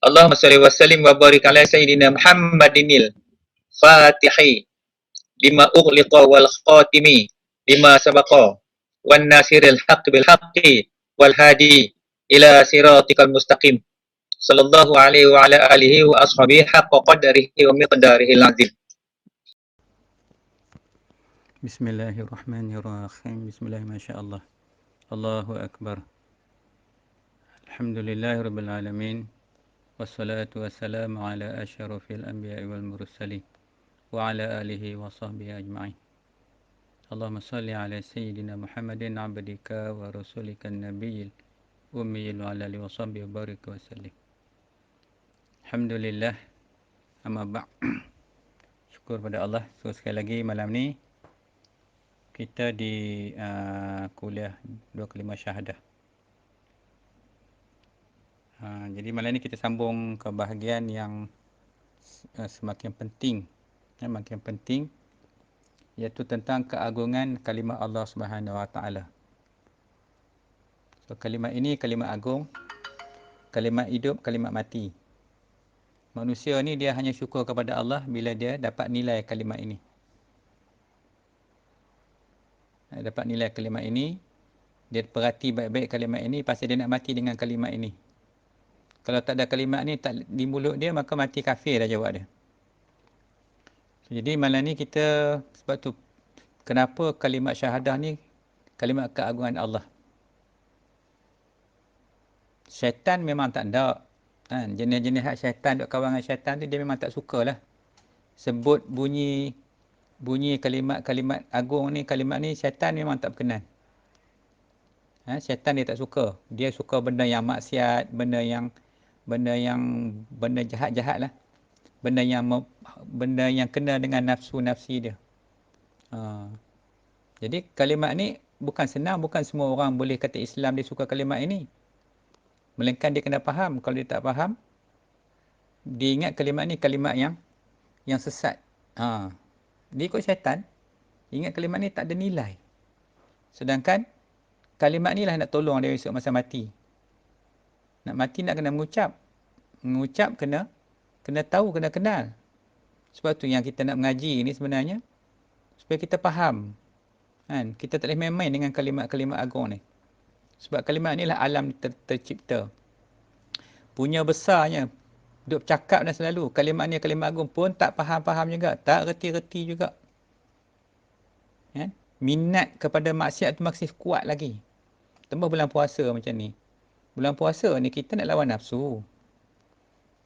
Allahumma salli wa sallim wa barik ala sayyidina Muhammadinil Fatihi lima ughliqa wal khatimi lima sabaqa wan nasiril haqq bil haqqi wal hadi ila siratikal mustaqim sallallahu alaihi wa ala alihi wa ashabihi haqqa qadarihi wa miqdarihil azim. Bismillahirrahmanirrahim. Bismillahirrahmanirrahim. Masya-Allah. Allahu akbar. Alhamdulillahirabbil alamin. Wassalatu wassalamu ala asyrafil anbiya'i wal mursalin wa ala alihi wa sahbihi ajma'in. Allahumma salli ala sayyidina Muhammadin abdika wa rasulika nabiyil ummiyil wa ala alihi wa sahbihi wa barik wa sallim. Alhamdulillah. Amma ba'. Syukur pada Allah. So sekali lagi malam ni kita di kuliah 2 kalimah syahadah. Jadi malam ni kita sambung ke bahagian yang semakin penting, makin penting, iaitu tentang keagungan kalimah Allah Subhanahu Wa Taala. So kalimah ini kalimah agung, kalimah hidup, kalimah mati. Manusia ni dia hanya syukur kepada Allah bila dia dapat nilai kalimah ini. Dapat nilai kalimah ini, dia perhati baik-baik kalimah ini, pasal dia nak mati dengan kalimah ini. Kalau tak ada kalimah ni tak di mulut dia, maka mati kafir dah jawab dia. Jadi malam ni kita, sebab tu kenapa kalimat syahadah ni kalimat keagungan Allah. Syaitan memang tak ada. Jenis-jenis hak syaitan, duk kawan dengan syaitan tu dia memang tak sukalah. Sebut bunyi kalimat-kalimat agung ni, kalimat ni syaitan memang tak berkenan. Syaitan dia tak suka. Dia suka benda yang maksiat, benda jahat-jahat lah. Benda yang kena dengan nafsu-nafsi dia. Jadi kalimat ni bukan senang, bukan semua orang boleh kata Islam dia suka kalimat ini. Melainkan dia kena faham. Kalau dia tak faham, dia ingat kalimat ni kalimat yang sesat. Dia ikut syaitan, ingat kalimat ni tak ada nilai. Sedangkan kalimat ni lah nak tolong dia esok masa mati. Nak mati nak kena mengucap. Mengucap kena tahu, kena kenal. Sebab tu yang kita nak mengaji ni sebenarnya, supaya kita faham. Kita tak boleh main-main dengan kalimat-kalimat agung ni. Sebab kalimat ni lah alam tercipta. Punya besarnya, duk cakap dah selalu, kalimat ni kalimat agung pun tak faham-faham juga, tak reti-reti juga. Minat kepada maksiat tu masih kuat lagi. Tambah bulan puasa macam ni. Bulan puasa ni kita nak lawan nafsu.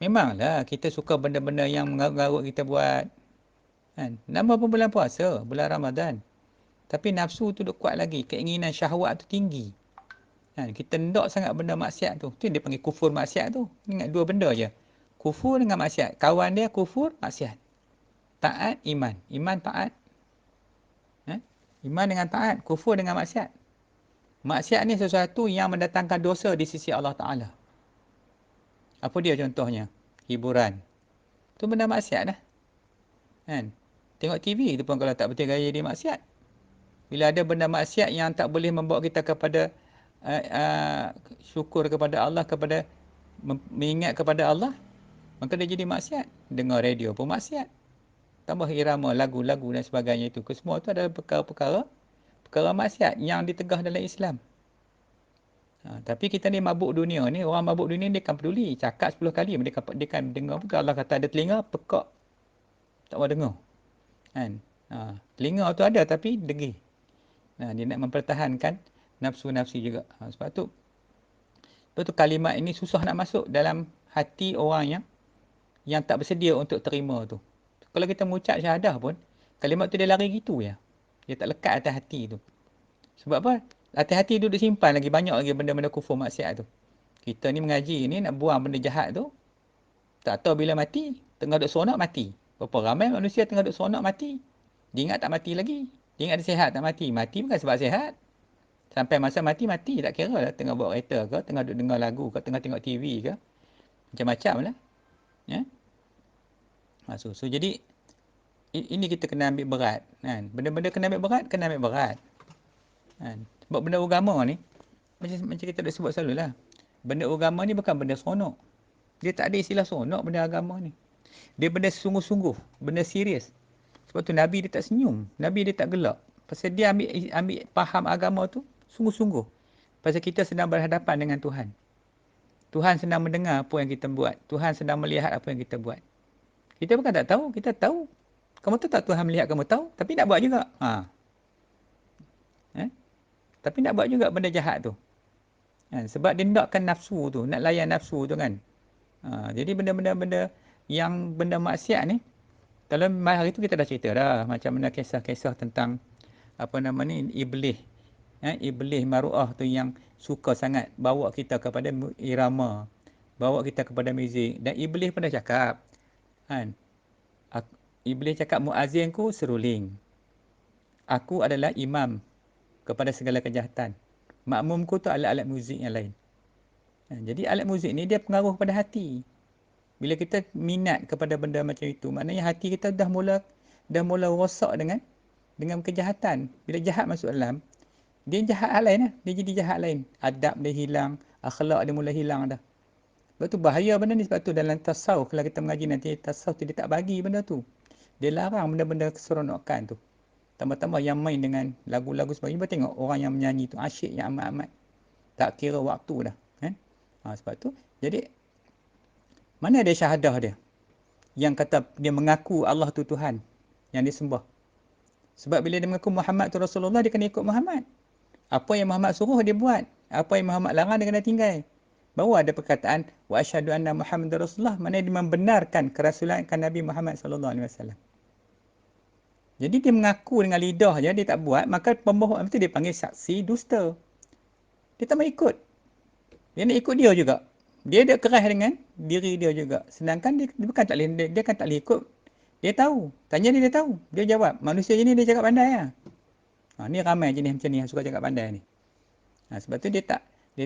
Memanglah kita suka benda-benda yang mengarut-garut kita buat. Nama pun bulan puasa, bulan Ramadan. Tapi nafsu tu duk kuat lagi, keinginan syahwat tu tinggi. Kita ndok sangat benda maksiat tu. Tu dia panggil kufur maksiat tu. Ingat dua benda je. Kufur dengan maksiat. Kawan dia kufur, maksiat. Taat, iman. Iman, taat. Iman dengan taat. Kufur dengan maksiat. Maksiat ni sesuatu yang mendatangkan dosa di sisi Allah Ta'ala. Apa dia contohnya? Hiburan. Tu benda maksiat dah. Tengok TV tu pun kalau tak betul gaya dia maksiat. Bila ada benda maksiat yang tak boleh membawa kita kepada syukur kepada Allah, kepada mengingat kepada Allah, maka dia jadi maksiat. Dengar radio pun maksiat. Tambah irama, lagu-lagu dan sebagainya itu. Semua itu adalah perkara maksiat yang ditegah dalam Islam. Tapi kita ni mabuk dunia ni, orang mabuk dunia dia kan peduli. Cakap 10 kali, dia kan dengar. Bukan Allah kata ada telinga, pekak. Tak mau dengar. Telinga tu ada tapi degil. Dia nak mempertahankan nafsu-nafsi juga. Sebab tu kalimat ini susah nak masuk dalam hati orang yang tak bersedia untuk terima tu. Kalau kita mengucap syahadah pun, kalimat tu dia lari gitu ya. Dia tak lekat atas hati tu. Sebab apa? Atas hati tu duduk simpan lagi banyak lagi benda-benda kufur maksiat tu. Kita ni mengaji ni nak buang benda jahat tu, tak tahu bila mati, tengah duduk seronok mati. Berapa ramai manusia tengah duduk seronok mati. Dia ingat tak mati lagi. Dia ingat dia sihat tak mati. Mati bukan sebab sihat. Sampai masa mati, tak kira lah. Tengah bawa kereta ke, tengah duduk dengar lagu ke, tengah tengok TV ke. Macam-macam lah. So jadi, ini kita kena ambil berat. Benda-benda kena ambil berat. Sebab benda agama ni, macam kita dah sebut selalu lah. Benda agama ni bukan benda seronok. Dia tak ada istilah seronok benda agama ni. Dia benda sungguh-sungguh, benda serius. Sebab tu Nabi dia tak senyum, Nabi dia tak gelak. Pasal dia ambil faham agama tu sungguh-sungguh. Pasal kita sedang berhadapan dengan Tuhan. Tuhan sedang mendengar apa yang kita buat. Tuhan sedang melihat apa yang kita buat. Kita bukan tak tahu, kita tahu. Kamu tahu tak Tuhan melihat kamu tahu, tapi nak buat juga. Tapi nak buat juga benda jahat tu. Sebab dia nakkan nafsu tu, nak layan nafsu tu kan. Jadi benda-benda yang benda maksiat ni, kalau hari tu kita dah cerita dah macam mana kisah-kisah tentang apa nama ni, iblis. Iblis maruah tu yang suka sangat bawa kita kepada irama, bawa kita kepada muzik. Dan iblis pun dah cakap, kan? Iblis cakap muazzinku seruling. Aku adalah imam kepada segala kejahatan. Makmumku tu alat-alat muzik yang lain. Jadi alat muzik ni dia pengaruh pada hati. Bila kita minat kepada benda macam itu, maknanya hati kita dah mula rosak dengan kejahatan. Bila jahat masuk dalam, dia jahat hal lain lah. Dia jadi jahat lain. Adab dia hilang, akhlak dia mula hilang dah. Sebab tu bahaya benda ni. Sebab tu dalam tasawuf, kalau kita mengaji nanti, tasawuf tu dia tak bagi benda tu. Dia larang benda-benda keseronokan tu. Tambah-tambah yang main dengan lagu-lagu sebagainya. Cuba tengok orang yang menyanyi tu, asyik yang amat-amat. Tak kira waktu dah. Kan? Sebab tu, jadi, mana dia syahadah dia? Yang kata dia mengaku Allah tu Tuhan yang disembah. Sebab bila dia mengaku Muhammad tu Rasulullah, dia kena ikut Muhammad. Apa yang Muhammad suruh dia buat. Apa yang Muhammad larang dia kena tinggal. Baru ada perkataan wa asyhadu anna Muhammadar Rasulullah, maknanya dia membenarkan kerasulan Nabi Muhammad sallallahu alaihi wasallam. Jadi dia mengaku dengan lidah je, dia tak buat, maka pembohong itu dia panggil saksi dusta. Dia tak mau ikut. Dia nak ikut dia juga. Dia keras dengan diri dia juga. Sedangkan dia bukan tak boleh, dia kan tak boleh ikut. Dia tahu. Tanya dia tahu. Dia jawab. Manusia jenis dia cakap pandai lah. Ni ramai jenis macam ni yang suka cakap pandai ni. Sebab tu dia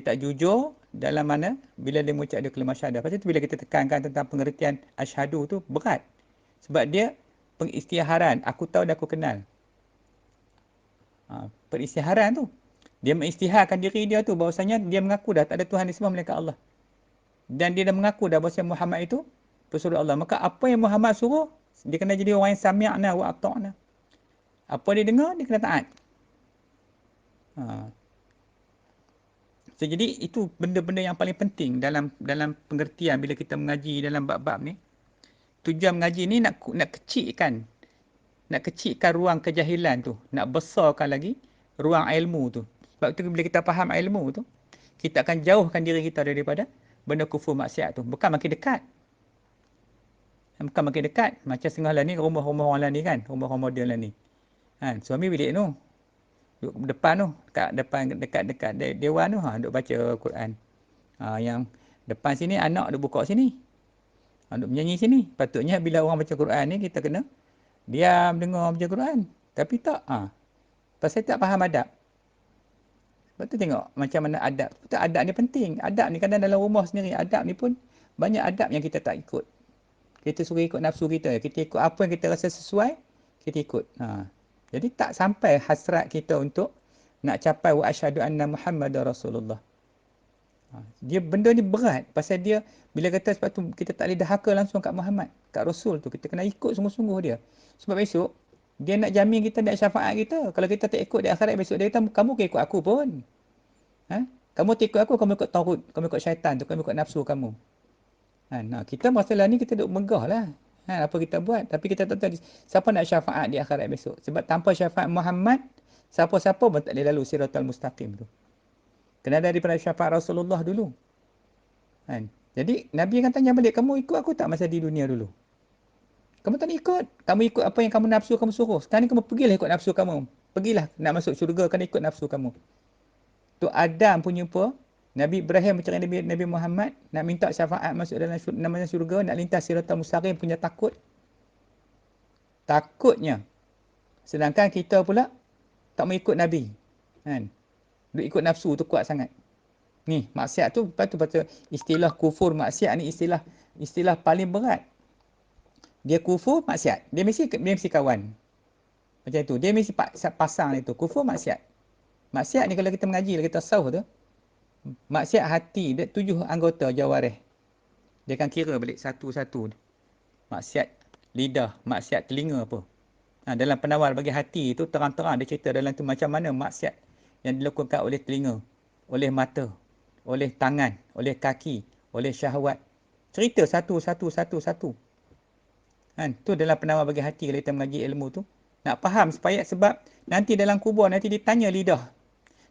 tak jujur dalam mana bila dia mengucap dia kalimah syahadah. Pasal tu bila kita tekankan tentang pengertian asyhadu tu berat. Sebab dia pengisytiharan. Aku tahu dan aku kenal. Perisytiharan tu. Dia mengisytiharkan diri dia tu bahawasanya dia mengaku dah tak ada Tuhan disembah melainkan Allah. Dan dia dah mengaku dah bahawa Muhammad itu pesuruh Allah. Maka apa yang Muhammad suruh, dia kena jadi orang yang sami'na wa ata'na. Apa dia dengar, dia kena taat. So, jadi itu benda-benda yang paling penting dalam pengertian bila kita mengaji dalam bab-bab ni. Tujuan mengaji ni nak kecilkan ruang kejahilan tu, nak besarkan lagi ruang ilmu tu. Sebab tu bila kita faham ilmu tu, kita akan jauhkan diri kita daripada benda kufur maksiat tu. Bukan makin dekat. Bukan makin dekat. Macam setengah lah ni, rumah-rumah orang lah ni kan. Rumah-rumah modern lah ni. Suami bilik tu. Duduk depan tu. Dekat dewan tu. Duduk baca Quran. Yang depan sini, anak duduk buka sini. Duduk menyanyi sini. Patutnya bila orang baca Quran ni, kita kena diam dengar baca Quran. Tapi tak. Pasal tak faham adab. Sebab tu tengok macam mana adab. Betul adab ni penting. Adab ni kadang dalam rumah sendiri. Adab ni pun banyak adab yang kita tak ikut. Kita suruh ikut nafsu kita. Kita ikut apa yang kita rasa sesuai, kita ikut. Jadi tak sampai hasrat kita untuk nak capai wa asyhadu anna Muhammadar Rasulullah. Benda ni berat. Pasal dia, bila kata sebab tu kita tak boleh dahaka langsung kat Muhammad, kat Rasul tu. Kita kena ikut sungguh-sungguh dia. Sebab besok, dia nak jamin kita, nak syafaat kita. Kalau kita tak ikut di akhirat besok, dia kata, kamu kena ikut aku pun. Kamu tak ikut aku, kamu ikut Tauhid, kamu ikut syaitan tu, kamu ikut nafsu kamu. Kita masalah ni kita duk megah lah. Apa kita buat. Tapi kita tak tahu siapa nak syafaat di akhirat besok. Sebab tanpa syafaat Muhammad, siapa-siapa pun tak boleh lalu siratal mustaqim tu. Kena daripada syafaat Rasulullah dulu. Jadi Nabi akan tanya balik, kamu ikut aku tak masa di dunia dulu? Kamu tak nak ikut. Kamu ikut apa yang kamu nafsu kamu suruh. Sekarang ni kamu pergilah ikut nafsu kamu. Pergilah nak masuk syurga, kena ikut nafsu kamu. Tu Adam punya apa? Nabi Ibrahim mencari Nabi Muhammad, nak minta syafaat masuk dalam namanya syurga, nak lintas siratal mustaqim, punya takut. Takutnya. Sedangkan kita pula tak mau ikut Nabi. Duk ikut nafsu tu kuat sangat. Ni, maksiat tu, lepas tu istilah kufur maksiat ni istilah paling berat. Dia kufur maksiat. Dia mesti kawan. Macam tu. Dia mesti pasang itu. Kufur maksiat. Maksiat ni kalau kita mengaji, kita tasawuf tu, maksiat hati, dia 7 anggota jawarih. Dia akan kira balik satu-satu. Maksiat lidah, maksiat telinga apa. Dalam penawar bagi hati itu terang-terang dia cerita dalam tu macam mana maksiat yang dilakukan oleh telinga, oleh mata, oleh tangan, oleh kaki, oleh syahwat. Cerita satu-satu. Tu dalam penawar bagi hati kalau kita mengaji ilmu tu. Nak faham sebab nanti dalam kubur nanti ditanya lidah,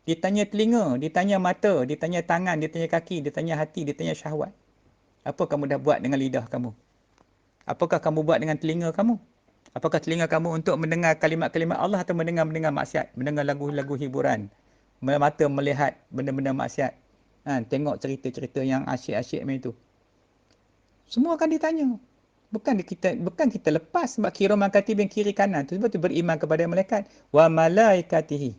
ditanya telinga, ditanya mata, ditanya tangan, ditanya kaki, ditanya hati, ditanya syahwat. Apa kamu dah buat dengan lidah kamu? Apakah kamu buat dengan telinga kamu? Apakah telinga kamu untuk mendengar kalimat-kalimat Allah atau mendengar maksiat, mendengar lagu-lagu hiburan, mata melihat benda-benda maksiat, tengok cerita-cerita yang asyik-asyik macam itu. Semua akan ditanya. Bukan kita lepas sebab kiraman katibin kiri kanan tu sebab tu beriman kepada malaikat wa malaikatihi.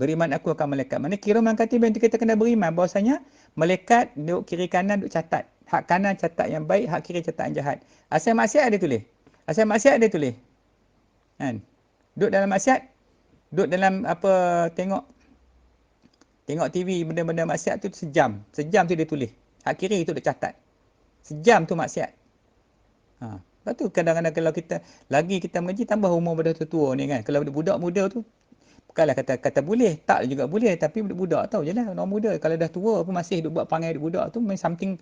Beriman aku akan malaikat. Mana kiraman katibin tu kita kena beriman bahawasanya malaikat duduk kiri kanan duduk catat. Hak kanan catat yang baik, hak kiri catat yang jahat. Asal maksiat dia tulis. Asal maksiat dia tulis. Kan? Duduk dalam maksiat, duduk dalam tengok TV benda-benda maksiat tu sejam. Sejam tu dia tulis. Hak kiri tu dia catat. Sejam tu maksiat. Lepas tu kadang-kadang kalau kita mengaji tambah umur pada tua ni kan. Kalau budak muda tu bukanlah kata boleh, tak juga boleh, tapi budak tahu je lah orang muda kalau dah tua pun masih duk buat perangai budak tu something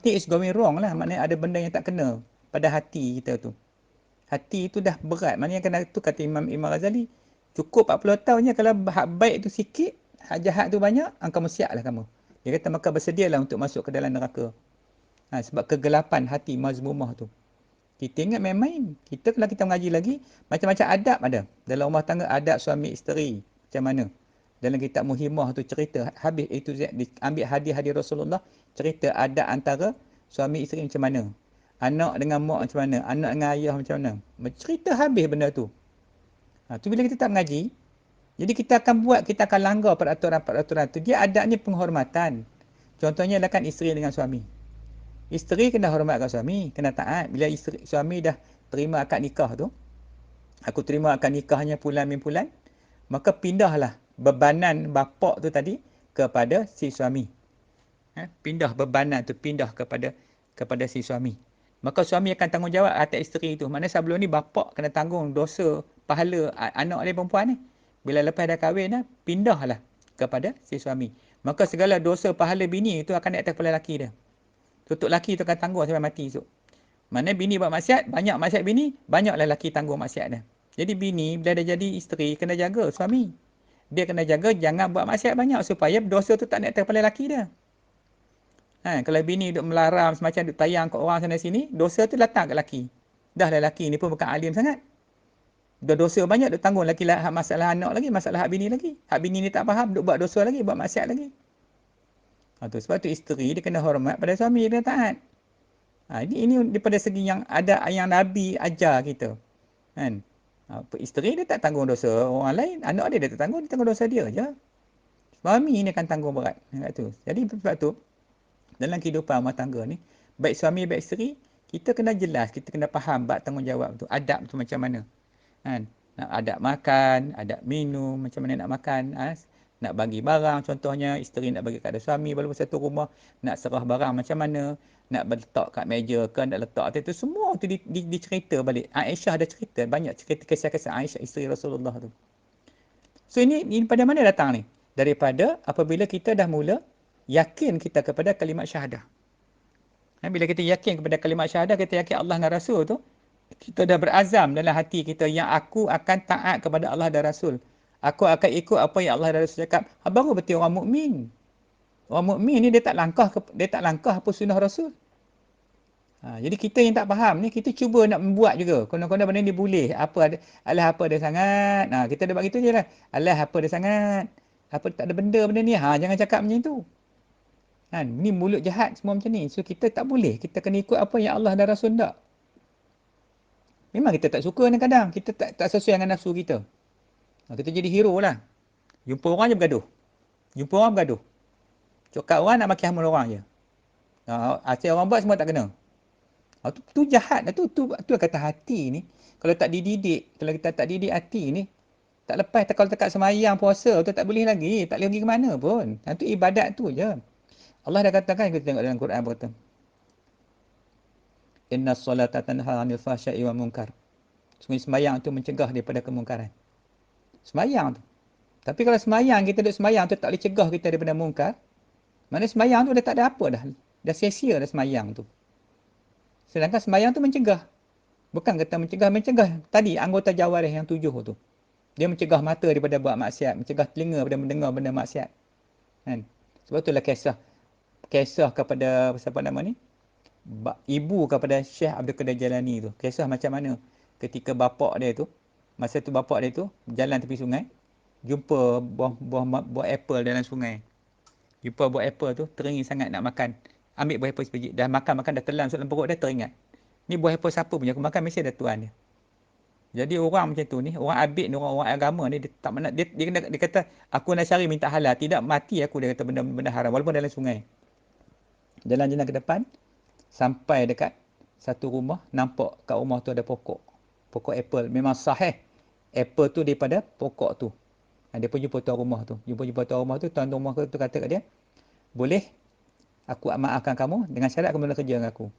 is going wrong lah. Maknanya ada benda yang tak kena pada hati kita tu. Hati tu dah berat. Maknanya kena tu kata Imam Ghazali, cukup 40 tahun je kalau hak baik tu sikit, hak jahat tu banyak, kamu siaplah kamu. Dia kata maka bersedialah untuk masuk ke dalam neraka. Sebab kegelapan hati mazmumah tu. Kita ingat main-main. Kita kalau kita mengaji lagi, macam-macam adab ada. Dalam rumah tangga, adab suami isteri. Macam mana? Dalam kitab Muhimmah tu cerita, habis itu ambil hadis-hadis Rasulullah, cerita adab antara suami isteri macam mana. Anak dengan mak macam mana. Anak dengan ayah macam mana. Cerita habis benda tu. Tu bila kita tak mengaji, jadi kita akan langgar peraturan-peraturan tu. Dia adabnya penghormatan. Contohnya adalah kan isteri dengan suami. Isteri kena hormatkan suami, kena taat. Bila suami dah terima akad nikah tu, aku terima akad nikahnya bulan min bulan, maka pindahlah bebanan bapak tu tadi kepada si suami. Pindah bebanan tu, pindah kepada si suami. Maka suami akan tanggungjawab atas isteri tu. Maknanya sebelum ni bapak kena tanggung dosa pahala anak dia perempuan ni. Bila lepas dah kahwin dah, pindahlah kepada si suami. Maka segala dosa pahala bini itu akan naik atas kepala lelaki dia. Tutup lelaki tu akan tanggung sampai mati esok. Mana bini buat maksiat, banyak maksiat bini, banyaklah lelaki tanggung maksiat dia. Jadi bini bila dah jadi isteri kena jaga suami. Dia kena jaga jangan buat maksiat banyak supaya dosa tu tak naik atas kepala lelaki dia. Kalau bini duk melarang semacam duk tayang kat orang sana sini, dosa tu datang kat lelaki. Dah lelaki ni pun bukan alim sangat. Dah dosa banyak duk tanggung lelaki hak masalah anak lagi, masalah hak bini lagi. Hak bini ni tak faham, duk buat dosa lagi, buat maksiat lagi. Sebab tu isteri dia kena hormat pada suami, dia taat. Ini daripada segi yang ada yang Nabi ajar kita. Kan? Isteri dia tak tanggung dosa orang lain, anak dia tak tanggung, dia tanggung dosa dia je. Suami ni akan tanggung berat. Jadi sebab tu dalam kehidupan rumah tangga ni, baik suami baik isteri, kita kena jelas, kita kena faham bab tanggungjawab tu, adab tu macam mana. Nak adab makan, adab minum, macam mana nak makan, nak bagi barang contohnya, isteri nak bagi kepada suami walaupun satu rumah, nak serah barang macam mana, nak letak kat meja ke, nak letak atas tu, semua tu dicerita balik. Aisyah ada cerita, banyak cerita kisah-kisah Aisyah isteri Rasulullah tu. So ini pada mana datang ni? Daripada apabila kita dah mula yakin kita kepada kalimat syahadah. Bila kita yakin kepada kalimat syahadah, kita yakin Allah dan Rasul tu, kita dah berazam dalam hati kita yang aku akan taat kepada Allah dan Rasul. Aku akan ikut apa yang Allah dan Rasul cakap. Baru betul orang mukmin. Orang mukmin ni dia tak langkah apa sunnah Rasul. Jadi kita yang tak faham ni, kita cuba nak membuat juga. Konon-konon benda ni boleh. Alah apa dia sangat. Kita dah buat gitu je lah. Alah apa dia sangat. Apa tak ada benda ni. Jangan cakap macam tu. Ni mulut jahat semua macam ni. So kita tak boleh. Kita kena ikut apa yang Allah dan Rasul tak. Memang kita tak suka kadang-kadang. Kita tak sesuai dengan nafsu kita. Kita jadi hero lah. Jumpa orang je bergaduh. Cakap orang nak maki hamun orang je. Asyik orang buat semua tak kena. Tu jahat lah. Tu kata hati ni. Kalau tak dididik, kalau kita tak didik hati ni, tak lepas kalau dekat semayang puasa tu tak boleh lagi. Tak boleh pergi ke mana pun. Tu ibadat tu je. Allah dah katakan, kita tengok dalam Quran berkata, Innas solata tanha 'anil fahsya'i wal munkar. Sungguh sembahyang tu mencegah daripada kemungkaran. Sembahyang tu. Tapi kalau sembahyang, kita duduk sembahyang tu tak boleh cegah kita daripada mungkar, mana sembahyang tu dah tak ada apa dah. Dah sia-sia dah sembahyang tu. Sedangkan sembahyang tu mencegah. Bukan kata mencegah tadi anggota jawarih yang 7 tu. Dia mencegah mata daripada buat maksiat, mencegah telinga daripada mendengar benda maksiat. Kan? Sebab itulah kisah kepada siapa nama ni? Ibu kepada Syekh Abdul Qadir Jalani tu. Kisah macam mana ketika bapak dia tu, masa tu bapak dia tu jalan tepi sungai, jumpa buah apple dalam sungai. Jumpa buah apple tu, teringin sangat nak makan. Ambil buah apple sebiji. Dah makan dah telan masuk dalam perut dah, teringat. Ni buah apple siapa punya? Aku makan mesti ada tuan dia. Jadi orang macam tu ni, orang abid ni, orang agama ni, dia tak nak, dia kata, aku nak cari minta halal, tidak mati aku, dia kata benda haram, walaupun dalam sungai. Jalan-jalan ke depan, sampai dekat satu rumah, nampak kat rumah tu ada pokok apple. Memang sahih apple tu daripada pokok tu. Dia pun jumpa tuan rumah tu. Tuan rumah tu kata kat dia, boleh aku maafkan kamu dengan syarat kamu mula kerja dengan aku.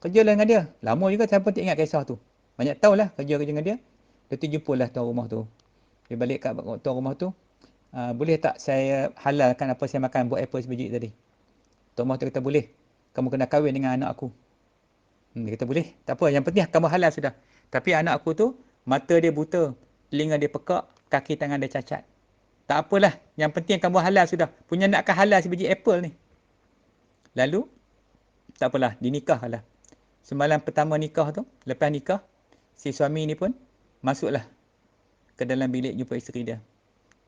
Kerja lah dengan dia. Lama juga siapa tak ingat kisah tu. Banyak tahulah kerja dengan dia. Lepas tu jumpalah tuan rumah tu. Dia balik kat tuan rumah tu. Boleh tak saya halalkan apa saya makan buat apple sebiji tadi? Tuan rumah tu kata boleh. Kamu kena kahwin dengan anak aku. Dia kata boleh. Tak apa. Yang penting kamu halal sudah. Tapi anak aku tu mata dia buta. Telinga dia pekak. Kaki tangan dia cacat. Tak apalah. Yang penting kamu halal sudah. Punya nakkan halal sebiji apple ni. Lalu tak apalah. Dinikahlah. Semalam pertama nikah tu. Lepas nikah. Si suami ni pun masuklah ke dalam bilik jumpa isteri dia.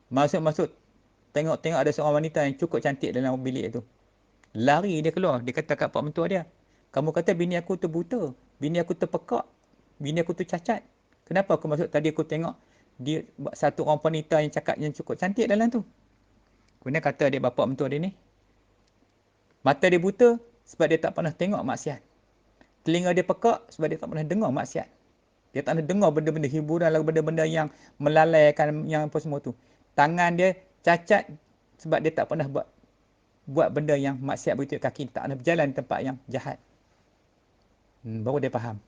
Masuk. Tengok ada seorang wanita yang cukup cantik dalam bilik tu. Lari dia keluar. Dia kata kat pak mentua dia, kamu kata bini aku tu buta. Bini aku tu pekak. Bini aku tu cacat. Kenapa aku masuk? Tadi aku tengok dia satu orang wanita yang cakap yang cukup cantik dalam tu. Kemudian kata dia bapak mentua dia ni, mata dia buta sebab dia tak pernah tengok maksiat. Telinga dia pekak sebab dia tak pernah dengar maksiat. Dia tak pernah dengar benda-benda hiburan, lagu benda-benda yang melalaikan yang apa semua tu. Tangan dia cacat sebab dia tak pernah buat benda yang maksiat begitu. Kaki tak pernah berjalan di tempat yang jahat. Baru dia faham.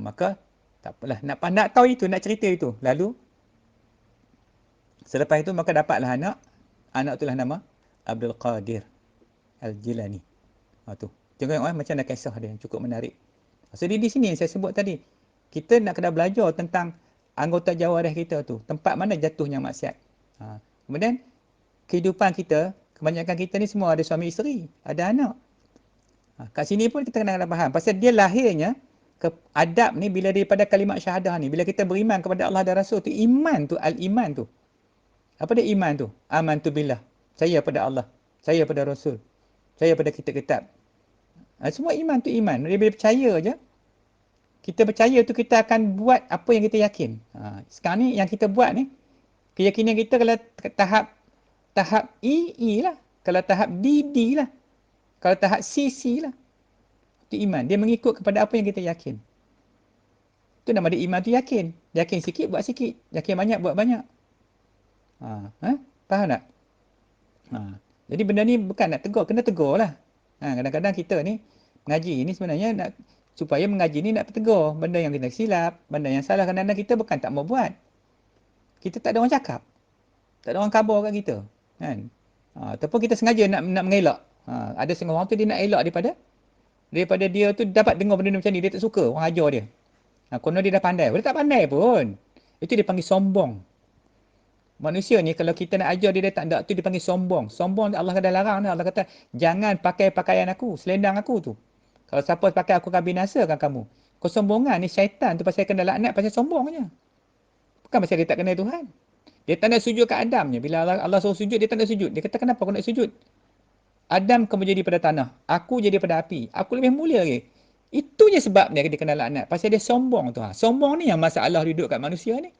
Maka tak apalah, nak tahu itu, nak cerita itu. Lalu selepas itu maka dapatlah anak itulah nama Abdul Qadir Al-Jilani. Tu. Tengok macam ada kisah dia yang cukup menarik. So di sini saya sebut tadi, kita nak kena belajar tentang anggota jawarih kita tu, tempat mana jatuhnya maksiat. Kemudian kehidupan kita, kebanyakan kita ni semua ada suami isteri, ada anak. Kat sini pun kita kena faham. Pasal dia lahirnya, adab ni bila daripada kalimat syahadah ni. Bila kita beriman kepada Allah dan Rasul tu, iman tu, al-iman tu. Apa dia iman tu? Amantu billah. Saya pada Allah. Saya pada Rasul. Saya pada kitab-kitab. Semua iman tu iman. Bila percaya je, kita percaya tu kita akan buat apa yang kita yakin. Sekarang ni yang kita buat ni, keyakinan kita kalau tahap E lah. Kalau tahap D lah. Kalau tahap C lah. Itu iman. Dia mengikut kepada apa yang kita yakin. Itu nama dia iman tu yakin. Yakin sikit, buat sikit. Yakin banyak, buat banyak. Faham tak? Jadi benda ni bukan nak tegur, kena tegur lah. Kadang-kadang kita ni, mengaji ni sebenarnya supaya mengaji ni nak tegur. Benda yang kita silap, benda yang salah. Kadang-kadang kita bukan tak mau buat. Kita tak ada orang cakap. Tak ada orang khabar kat kita. Kan? Ataupun kita sengaja nak mengelak. Ada setengah orang tu dia nak elak daripada dia tu dapat dengar benda macam ni, dia tak suka orang ajar dia. Konon dia dah pandai. Dia tak pandai pun. Itu dia panggil sombong. Manusia ni kalau kita nak ajar dia tak ada, tu dipanggil sombong. Sombong Allah dah larang. Allah kata, jangan pakai pakaian aku, selendang aku tu. Kalau siapa pakai aku akan binasakan kamu. Kesombongan ni syaitan tu pasal kena laknat pasal sombongnya. Bukan pasal dia tak kenal Tuhan. Dia tak nak sujud kat Adamnya. Bila Allah suruh sujud, dia tak nak sujud. Dia kata, kenapa aku nak sujud? Adam kamu jadi pada tanah. Aku jadi pada api. Aku lebih mulia lagi. Itu je sebabnya dia kena laknat. Pasal dia sombong tu. Sombong ni yang masalah duduk kat manusia ni.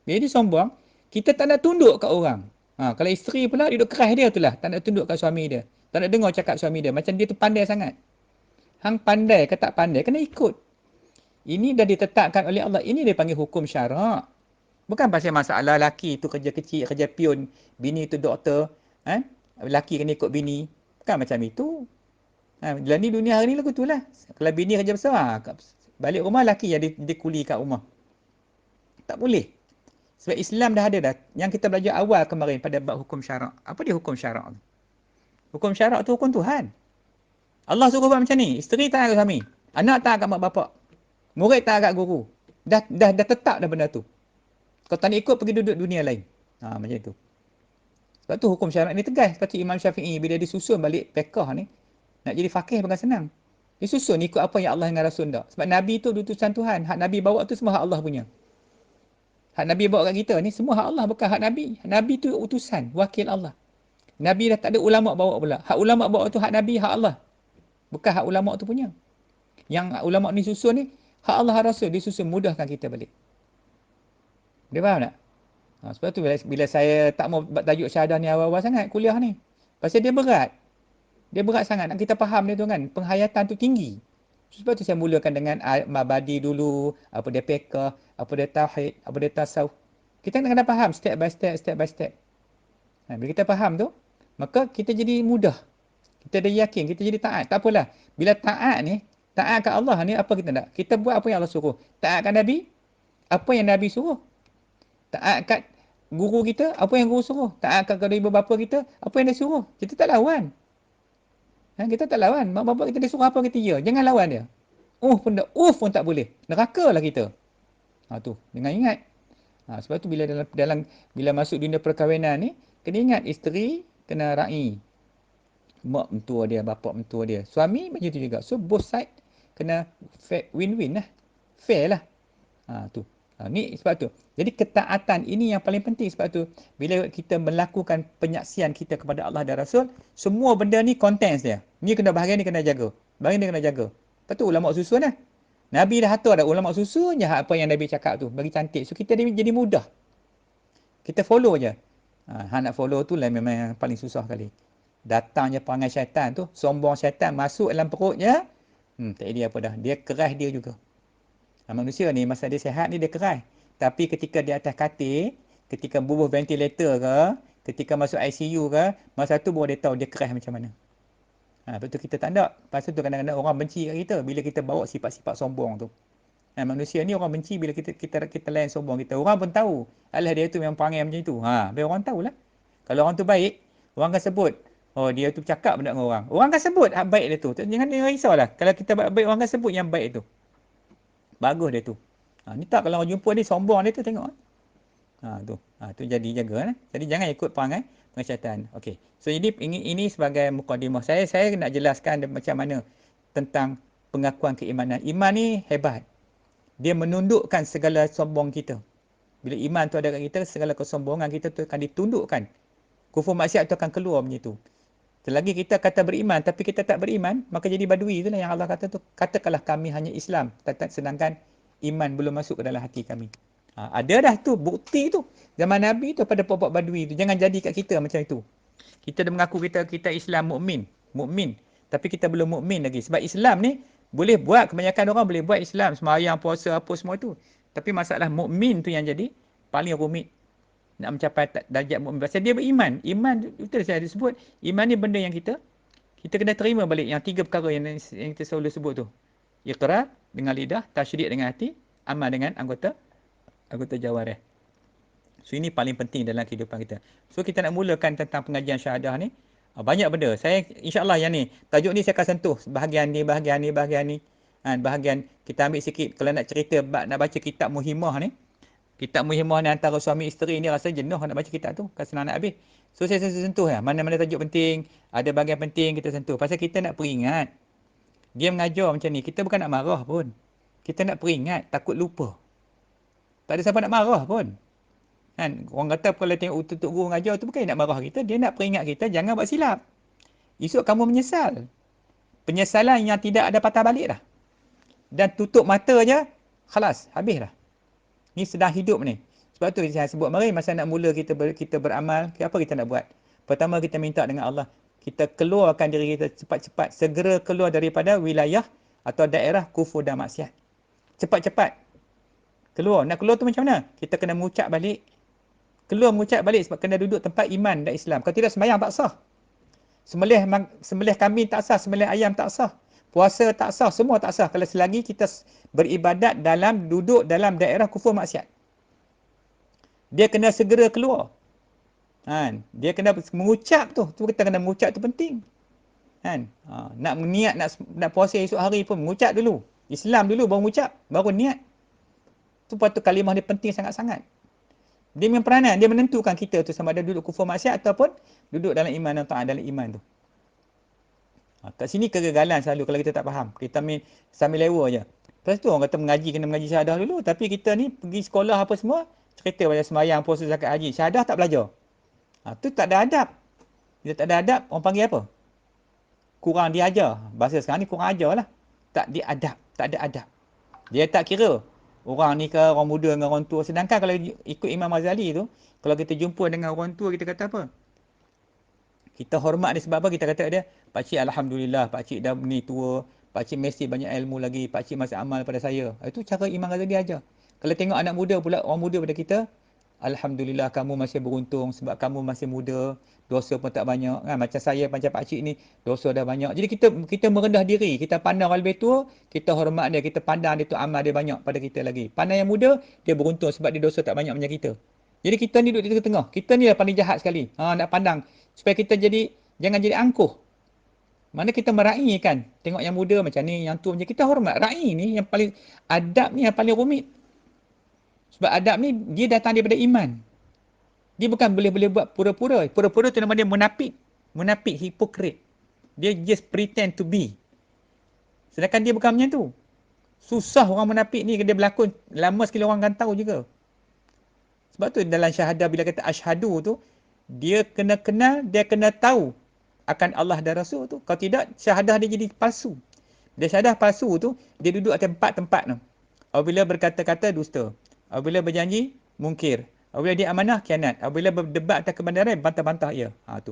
Bila dia sombong, kita tak nak tunduk kat orang. Kalau isteri pula, duduk keras dia tu lah. Tak nak tunduk kat suami dia. Tak nak dengar cakap suami dia. Macam dia tu pandai sangat. Hang pandai ke tak pandai, kena ikut. Ini dah ditetapkan oleh Allah. Ini dia panggil hukum syarak. Bukan pasal masalah laki tu kerja kecil, kerja pion. Bini tu doktor. Laki kena ikut bini. Bukan macam itu. Lah ni dunia hari ni lagu tu lah. Kalau bini kerja besar, balik rumah laki yang dia kuli kat rumah. Tak boleh. Sebab Islam dah ada dah. Yang kita belajar awal kemarin pada bab hukum syarak. Apa dia hukum syarak tu? Hukum syarak tu hukum Tuhan. Allah suruh buat macam ni. Isteri taat kat suami. Anak taat kat mak bapak. Murid taat kat guru. Dah tetap dah benda tu. Kalau tak nak ikut, pergi duduk dunia lain. Macam tu. Sebab tu hukum syarak ni tegas. Sebab tu Imam Syafi'i bila dia susun balik fiqh ni, nak jadi faqih bukan senang. Dia susun ikut apa yang Allah dengan Rasul tak. Sebab Nabi tu utusan Tuhan. Hak Nabi bawa tu semua hak Allah punya. Hak Nabi bawa kat kita ni semua hak Allah, bukan hak Nabi. Nabi tu utusan, wakil Allah. Nabi dah tak ada ulama' bawa pula. Hak ulama' bawa tu hak Nabi, hak Allah. Bukan hak ulama' tu punya. Yang ulama' ni susun ni, hak Allah, hak Rasul. Dia susun mudahkan kita balik. Dia faham tak? Sebab tu bila saya tak mau tajuk syahadah ni awal-awal sangat, kuliah ni. Pasal dia berat. Dia berat sangat. Nak kita faham dia tu kan. Penghayatan tu tinggi. Sebab tu saya mulakan dengan mabadi dulu. Apa dia fiqh, apa dia tauhid, apa dia tasawuf. Kita kena faham step by step, step by step. Bila kita faham tu, maka kita jadi mudah. Kita dah yakin, kita jadi taat. Tak apalah. Bila taat ni, taat kat Allah ni, apa kita nak? Kita buat apa yang Allah suruh. Taat kat Nabi, apa yang Nabi suruh. Taat kat guru kita, apa yang guru suruh. Taat kat kedua ibu bapa kita, apa yang dia suruh. Kita tak lawan. Kita tak lawan. Mak bapak kita dia suruh apa kita ya. Jangan lawan dia. Pun tak boleh. Neraka lah kita. Tu, dengan ingat. Sebab tu bila masuk dunia perkahwinan ni, kena ingat isteri kena ra'i. Mak mentua dia, bapak mentua dia. Suami macam tu juga. So both side kena win-win lah. Fair lah. Tu. Ni sebab tu. Jadi ketaatan ini yang paling penting. Sebab tu bila kita melakukan penyaksian kita kepada Allah dan Rasul, semua benda ni contents dia. Ni kena bahagian ni kena jaga. Bahagian ni kena jaga. Lepas tu ulama' susun lah. Nabi dah atur dah. Ulama' susun je apa yang Nabi cakap tu. Bagi cantik. So kita jadi mudah. Kita follow je. Nak follow tu lah memang yang paling susah kali. Datangnya perangai syaitan tu. Sombong syaitan masuk dalam perutnya. Tak jadi apa dah. Dia keras dia juga. Manusia ni masa dia sihat ni dia keras. Tapi ketika di atas katil, ketika bubuh ventilator ke, ketika masuk ICU ke, masa tu baru dia tahu dia keras macam mana. Lepas tu kita tak nak. Lepas tu kadang-kadang orang benci kat kita bila kita bawa sifat-sifat sombong tu. Manusia ni orang benci bila kita layan sombong kita. Orang pun tahu. Alah dia tu memang perangai macam tu. Biar orang tahulah. Kalau orang tu baik, orang akan sebut. Oh dia tu cakap benda dengan orang. Orang akan sebut hak baik dia tu. Jangan risaulah. Kalau kita baik, orang akan sebut yang baik tu. Bagus dia tu. Ni tak kalau orang jumpa ni sombong dia tu tengok. Tu jadi jaga. Jadi jangan ikut perangai syaitan. Okey. So ini sebagai mukadimah. Saya nak jelaskan macam mana tentang pengakuan keimanan. Iman ni hebat. Dia menundukkan segala sombong kita. Bila iman tu ada kat kita, segala kesombongan kita tu akan ditundukkan. Kufur maksiat tu akan keluar macam tu. Selagi kita kata beriman tapi kita tak beriman, maka jadi badui. Itulah yang Allah kata tu. Katakanlah kami hanya Islam, sedangkan iman belum masuk ke dalam hati kami. Ada dah tu bukti tu. Zaman Nabi tu pada puak-puak badui tu. Jangan jadi kat kita macam itu. Kita dah mengaku kita Islam mukmin. Tapi kita belum mukmin lagi. Sebab Islam ni boleh buat, kebanyakan orang boleh buat Islam, sembahyang, puasa, apa semua tu. Tapi masalah mukmin tu yang jadi paling rumit. Nak mencapai darjat mukmin. Pasal dia beriman. Iman, betul saya ada sebut. Iman ni benda yang kita kena terima balik. Yang 3 perkara yang kita selalu sebut tu. Iqrar dengan lidah, tasyrik dengan hati, amal dengan anggota jawarih. So ini paling penting dalam kehidupan kita. So kita nak mulakan tentang pengajian syahadah ni. Banyak benda. Saya insya-Allah yang ni, tajuk ni saya akan sentuh bahagian ni. Bahagian kita ambil sikit kalau nak cerita, nak baca kitab Muhimmah ni. Kitab Muhimmah ni antara suami isteri ni rasa jenuh nak baca kitab tu. Kan senang nak habis. So saya sentuh lah. Mana-mana tajuk penting. Ada bahagian penting kita sentuh. Pasal kita nak peringat. Dia mengajar macam ni. Kita bukan nak marah pun. Kita nak peringat. Takut lupa. Tak ada siapa nak marah pun. Kan? Orang kata kalau tengok tutup guru mengajar tu bukan nak marah kita. Dia nak peringat kita. Jangan buat silap. Esok kamu menyesal. Penyesalan yang tidak ada patah balik dah. Dan tutup mata je. Khalas. Habis dah. Ni sedang hidup ni. Sebab tu saya sebut mari masa nak mula kita beramal, apa kita nak buat? Pertama kita minta dengan Allah. Kita keluarkan diri kita cepat-cepat. Segera keluar daripada wilayah atau daerah kufur dan maksiat. Cepat-cepat. Keluar. Nak keluar tu macam mana? Kita kena mengucap balik. Keluar mengucap balik sebab kena duduk tempat iman dan Islam. Kalau tidak sembahyang tak sah. Sembelih kambing tak sah, sembelih ayam tak sah. Puasa tak sah, semua tak sah kalau selagi kita beribadat duduk dalam daerah kufur maksiat. Dia kena segera keluar. Dia kena mengucap tu. Tu kita kena mengucap tu penting. Nak niat nak puasa esok hari pun mengucap dulu. Islam dulu baru mengucap, baru niat. Tu patut kalimah dia penting sangat-sangat. Dia memang peranan, dia menentukan kita tu sama ada duduk kufur maksiat ataupun duduk dalam iman dan taat dalam iman tu. Kat sini kegagalan selalu kalau kita tak faham. Kita sambil lewa je. Lepas tu orang kata mengaji kena mengaji syahadah dulu. Tapi kita ni pergi sekolah apa semua, cerita pasal sembahyang, puasa, zakat, haji. Syahadah tak belajar. Tu tak ada adab. Bila tak ada adab, orang panggil apa? Kurang diajar. Bahasa sekarang ni kurang ajar lah. Tak diadab. Tak ada adab. Dia tak kira orang ni ke orang muda dengan orang tua. Sedangkan kalau ikut Imam Ghazali tu, kalau kita jumpa dengan orang tua, kita kata apa? Kita hormat dia sebab apa? Kita kata dia, pakcik Alhamdulillah, pakcik dah ni tua, pakcik mesti banyak ilmu lagi, pakcik masih amal pada saya. Itu cara Imam Ghazali ajar. Kalau tengok anak muda pula, orang muda pada kita, Alhamdulillah kamu masih beruntung sebab kamu masih muda, dosa pun tak banyak. Macam saya, macam pakcik ni, dosa dah banyak. Jadi kita merendah diri, kita pandang orang lebih tua, kita hormat dia, kita pandang dia tu amal dia banyak pada kita lagi. Pandang yang muda, dia beruntung sebab dia dosa tak banyak macam kita. Jadi kita ni duduk di tengah-tengah. Kita ni lah paling jahat sekali. Nak pandang. Supaya kita jangan jadi angkuh. Mana kita meraihkan. Tengok yang muda macam ni, yang tua macam kita hormat. Raih ni yang paling, adab ni yang paling rumit. Sebab adab ni, dia datang daripada iman. Dia bukan boleh buat pura-pura. Pura-pura tu nama dia munafik. Munafik, hipokrit. Dia just pretend to be. Sedangkan dia bukan macam tu. Susah orang munafik ni, dia berlakon. Lama sekali orang akan tahu juga. Sebab tu dalam syahadah bila kata asyhadu tu, dia kena kenal, dia kena tahu akan Allah dan Rasul tu. Kalau tidak, syahadah dia jadi palsu. Dia syahadah palsu tu, dia duduk atas tempat-tempat tu. Apabila berkata-kata dusta. Apabila berjanji, mungkir. Apabila dia amanah, khianat. Apabila berdebat atas kebenaran, bantah-bantah ia. Tu.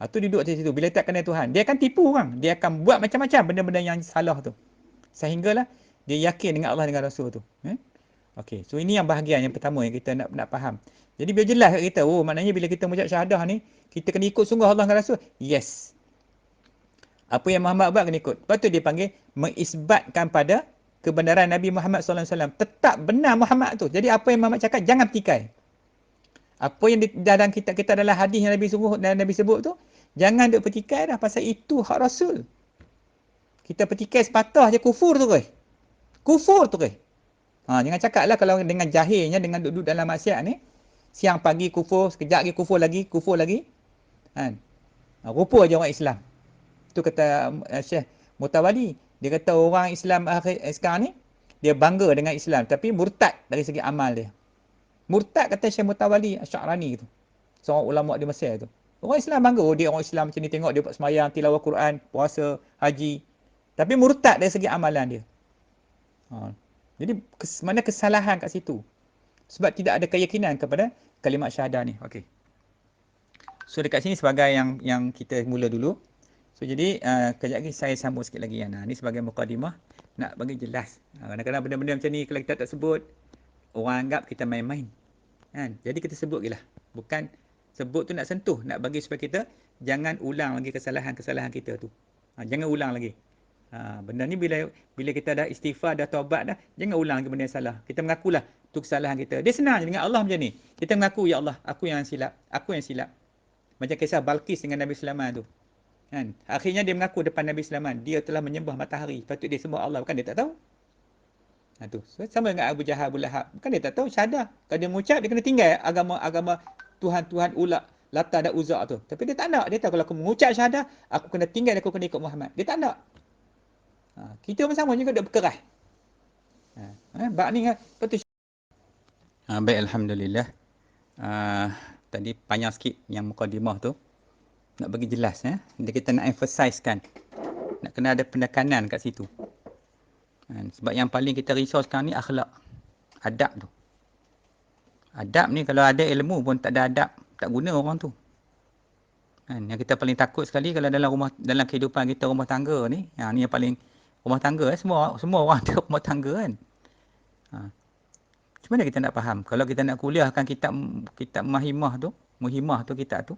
Tu duduk atas situ. Bila tak kenal Tuhan, dia akan tipu orang. Dia akan buat macam-macam benda-benda yang salah tu. Sehinggalah dia yakin dengan Allah dengan Rasul tu. Okey, so ini yang bahagian yang pertama yang kita nak faham. Jadi biar jelas kat kita, maknanya bila kita mengucap syahadah ni, kita kena ikut sungguh Allah dan Rasul. Yes. Apa yang Muhammad buat kena ikut. Lepas tu dia panggil mengisbatkan pada kebenaran Nabi Muhammad SAW. Tetap benar Muhammad tu. Jadi apa yang Muhammad cakap, jangan petikai. Apa yang dalam kita dalam hadis yang Nabi sebut tu, jangan duk petikai dah pasal itu hak Rasul. Kita petikai sepatah je kufur tu ke? Kufur tu ke? Jangan cakap lah kalau dengan jahilnya, dengan duduk dalam maksiat ni, siang pagi kufur, sekejap lagi kufur lagi. Rupa je orang Islam. Itu kata Syekh Mutawali. Dia kata orang Islam sekarang ni, dia bangga dengan Islam. Tapi murtad dari segi amal dia. Murtad kata Syekh Mutawali Asy'arani tu. Seorang ulama di Mesir tu. Orang Islam bangga. Dia orang Islam macam ni, tengok dia buat sembahyang, tilawah Quran, puasa, haji. Tapi murtad dari segi amalan dia. Jadi mana kesalahan kat situ? Sebab tidak ada keyakinan kepada kalimat syahadah ni. Okey. So dekat sini sebagai yang kita mula dulu. So jadi kejap lagi saya sambung sikit lagi. Ni sebagai mukadimah nak bagi jelas. Kadang-kadang benda-benda macam ni kalau kita tak sebut, orang anggap kita main-main. Jadi kita sebut je lah. Bukan sebut tu nak sentuh, nak bagi supaya kita jangan ulang lagi kesalahan-kesalahan kita tu. Jangan ulang lagi. Benda ni bila kita dah istighfar, dah taubat dah, jangan ulang lagi benda yang salah. Kita mengakulah tu kesalahan kita. Dia senang je dengan Allah macam ni. Kita mengaku, ya Allah, aku yang silap. Macam kisah Balqis dengan Nabi Sulaiman tu. Akhirnya dia mengaku depan Nabi Sulaiman, dia telah menyembah matahari. Patut dia sembah Allah, bukan dia tak tahu. Tu. So, sama dengan Abu Jahal, Abu Lahab. Bukan dia tak tahu syahadah. Kalau dia mengucap, dia kena tinggal agama Tuhan-Tuhan ulak, Lata dan Uzza tu. Tapi dia tak nak. Dia tahu kalau aku mengucap syahadah, aku kena tinggal, aku kena ikut Muhammad. Dia tak nak. Kita pun sama juga duk berkeras. Bab ni kan betul. Baik, alhamdulillah. Tadi panjang sikit yang mukadimah tu. Nak bagi jelas kita nak emphasizekan. Nak kena ada penekanan kat situ. Sebab yang paling kita risau sekarang ni akhlak. Adab tu. Adab ni kalau ada ilmu pun tak ada adab, tak guna orang tu. Yang kita paling takut sekali kalau dalam kehidupan kita rumah tangga ni, ni yang paling rumah tangga semua orang ada rumah tangga kan. Macam mana kita nak faham? Kalau kita nak kuliahkan kitab Muhimah tu kitab tu,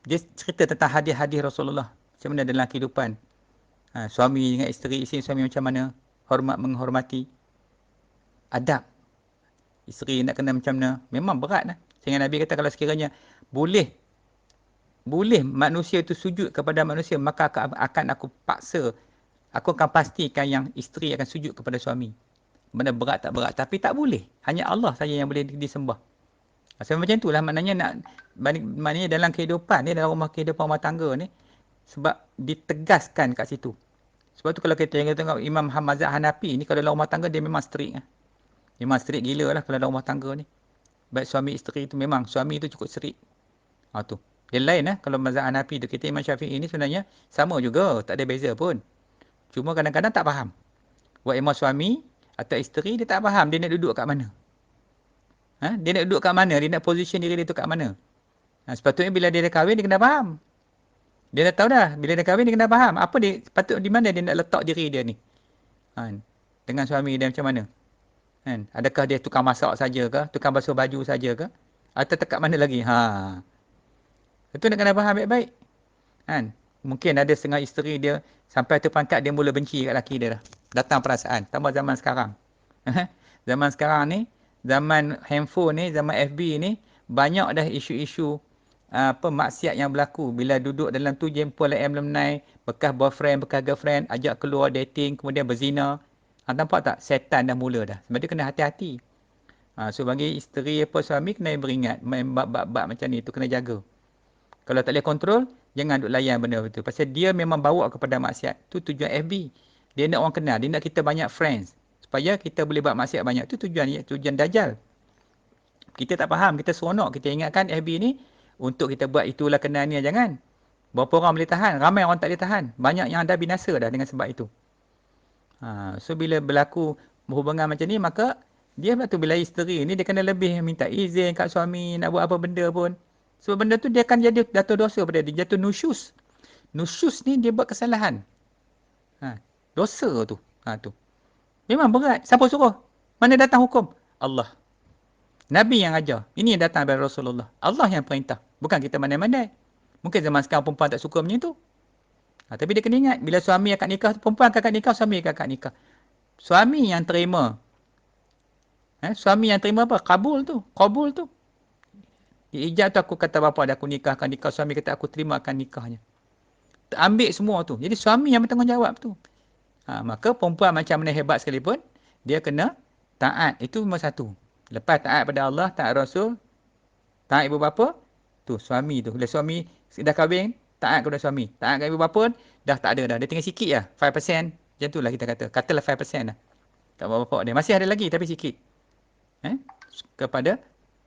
Dia cerita tentang hadis-hadis Rasulullah. Macam mana dalam kehidupan. Suami dengan isteri suami macam mana. Hormat menghormati. Adab. Isteri nak kena macam mana. Memang berat lah. Sehingga Nabi kata kalau sekiranya boleh manusia itu sujud kepada manusia, maka akan aku paksa. Aku akan pastikan yang isteri akan sujud kepada suami. Benda berat tak berat. Tapi tak boleh. Hanya Allah saja yang boleh disembah. Sebab macam itulah maknanya maknanya dalam kehidupan ni, dalam kehidupan rumah tangga ni, sebab ditegaskan kat situ. Sebab tu kalau kita tengok Imam Mazhab Hanafi ni, kalau dalam rumah tangga dia memang strict. Memang strict gila lah kalau dalam rumah tangga ni. Baik suami isteri tu memang, suami tu cukup strict. Tu. Dia lain kalau mazhab Hanafi tu. Kita Imam Syafi'i ni sebenarnya sama juga, tak ada beza pun. Cuma kadang-kadang tak faham. Buat imam suami atau isteri dia tak faham dia nak duduk kat mana. Dia nak duduk kat mana, dia nak position diri dia tu kat mana. Sepatutnya bila dia dah kahwin dia kena faham. Dia dah tahu dah, bila dah kahwin dia kena faham apa dia patut di mana dia nak letak diri dia ni. Dengan suami dia macam mana. Adakah dia tukang masak saja ke, tukang basuh baju saja ke, atau dekat mana lagi. Itu nak kena faham baik-baik. Mungkin ada setengah isteri dia sampai tu pangkat dia mula benci kat lelaki dia dah. Datang perasaan. Tambah zaman sekarang. Zaman sekarang ni, zaman handphone ni, zaman FB ni, banyak dah isu-isu maksiat yang berlaku. Bila duduk dalam tu jempol alumni, bekas boyfriend, bekas girlfriend, ajak keluar dating, kemudian berzina. Nampak tak? Setan dah mula dah. Sebab tu kena hati-hati. So bagi isteri apa suami kena beringat. Main bab-bab macam ni tu kena jaga. Kalau tak boleh kontrol, jangan duk layan benda betul. Pasal dia memang bawa kepada maksiat. Tu tujuan FB. Dia nak orang kenal. Dia nak kita banyak friends. Supaya kita boleh buat maksiat banyak. Tu tujuan Dajjal. Kita tak faham. Kita seronok. Kita ingatkan FB ni untuk kita buat itulah kenal ni. Jangan. Berapa orang boleh tahan? Ramai orang tak boleh tahan. Banyak yang dah binasa dah dengan sebab itu. So bila berlaku hubungan macam ni, maka dia bila isteri ni dia kena lebih minta izin kat suami nak buat apa benda pun. Sebab benda tu dia akan jadi jatuh dosa pada dia. Jatuh nusyus. Nusyus ni dia buat kesalahan. Dosa tu. Tu. Memang berat. Siapa suruh? Mana datang hukum? Allah. Nabi yang ajar. Ini yang datang dari Rasulullah. Allah yang perintah. Bukan kita mandai-mandai. Mungkin zaman sekarang perempuan tak suka macam tu. Tapi dia kena ingat. Bila suami akad nikah, perempuan akad nikah, suami akad nikah. Suami yang terima. Suami yang terima apa? Kabul tu. Kabul tu. Ijab tu aku kata bapa dia aku nikahkan nikah. Suami kata aku terimakan nikahnya. Ambil semua tu. Jadi suami yang bertanggungjawab tu. Maka perempuan macam mana hebat sekalipun, dia kena taat. Itu nombor satu. Lepas taat pada Allah, taat Rasul, taat ibu bapa, tu suami tu. Bila suami dah kahwin, taat kepada suami. Taat kepada ibu bapa, dah tak ada dah. Dia tinggal sikit lah. 5%. Macam tu lah kita kata. Katalah 5% lah. Kat bapa dia. Masih ada lagi tapi sikit. Kepada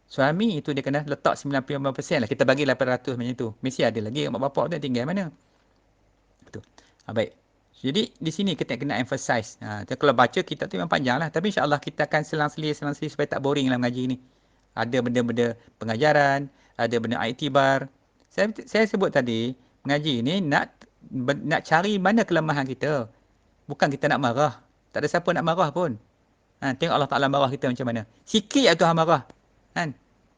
suami itu dia kena letak 95% lah. Kita bagi 800 macam tu. Mesti ada lagi mak bapak tu tinggal mana. Betul. Baik. Jadi di sini kita kena emphasize. Kalau baca kita tu memang panjang lah. Tapi insyaAllah kita akan selang-selir supaya tak boring lah mengaji ni. Ada benda-benda pengajaran. Ada benda iktibar. Saya sebut tadi. Mengaji ni nak cari mana kelemahan kita. Bukan kita nak marah. Tak ada siapa nak marah pun. Tengok Allah Ta'ala marah kita macam mana. Sikit lah Tuhan marah.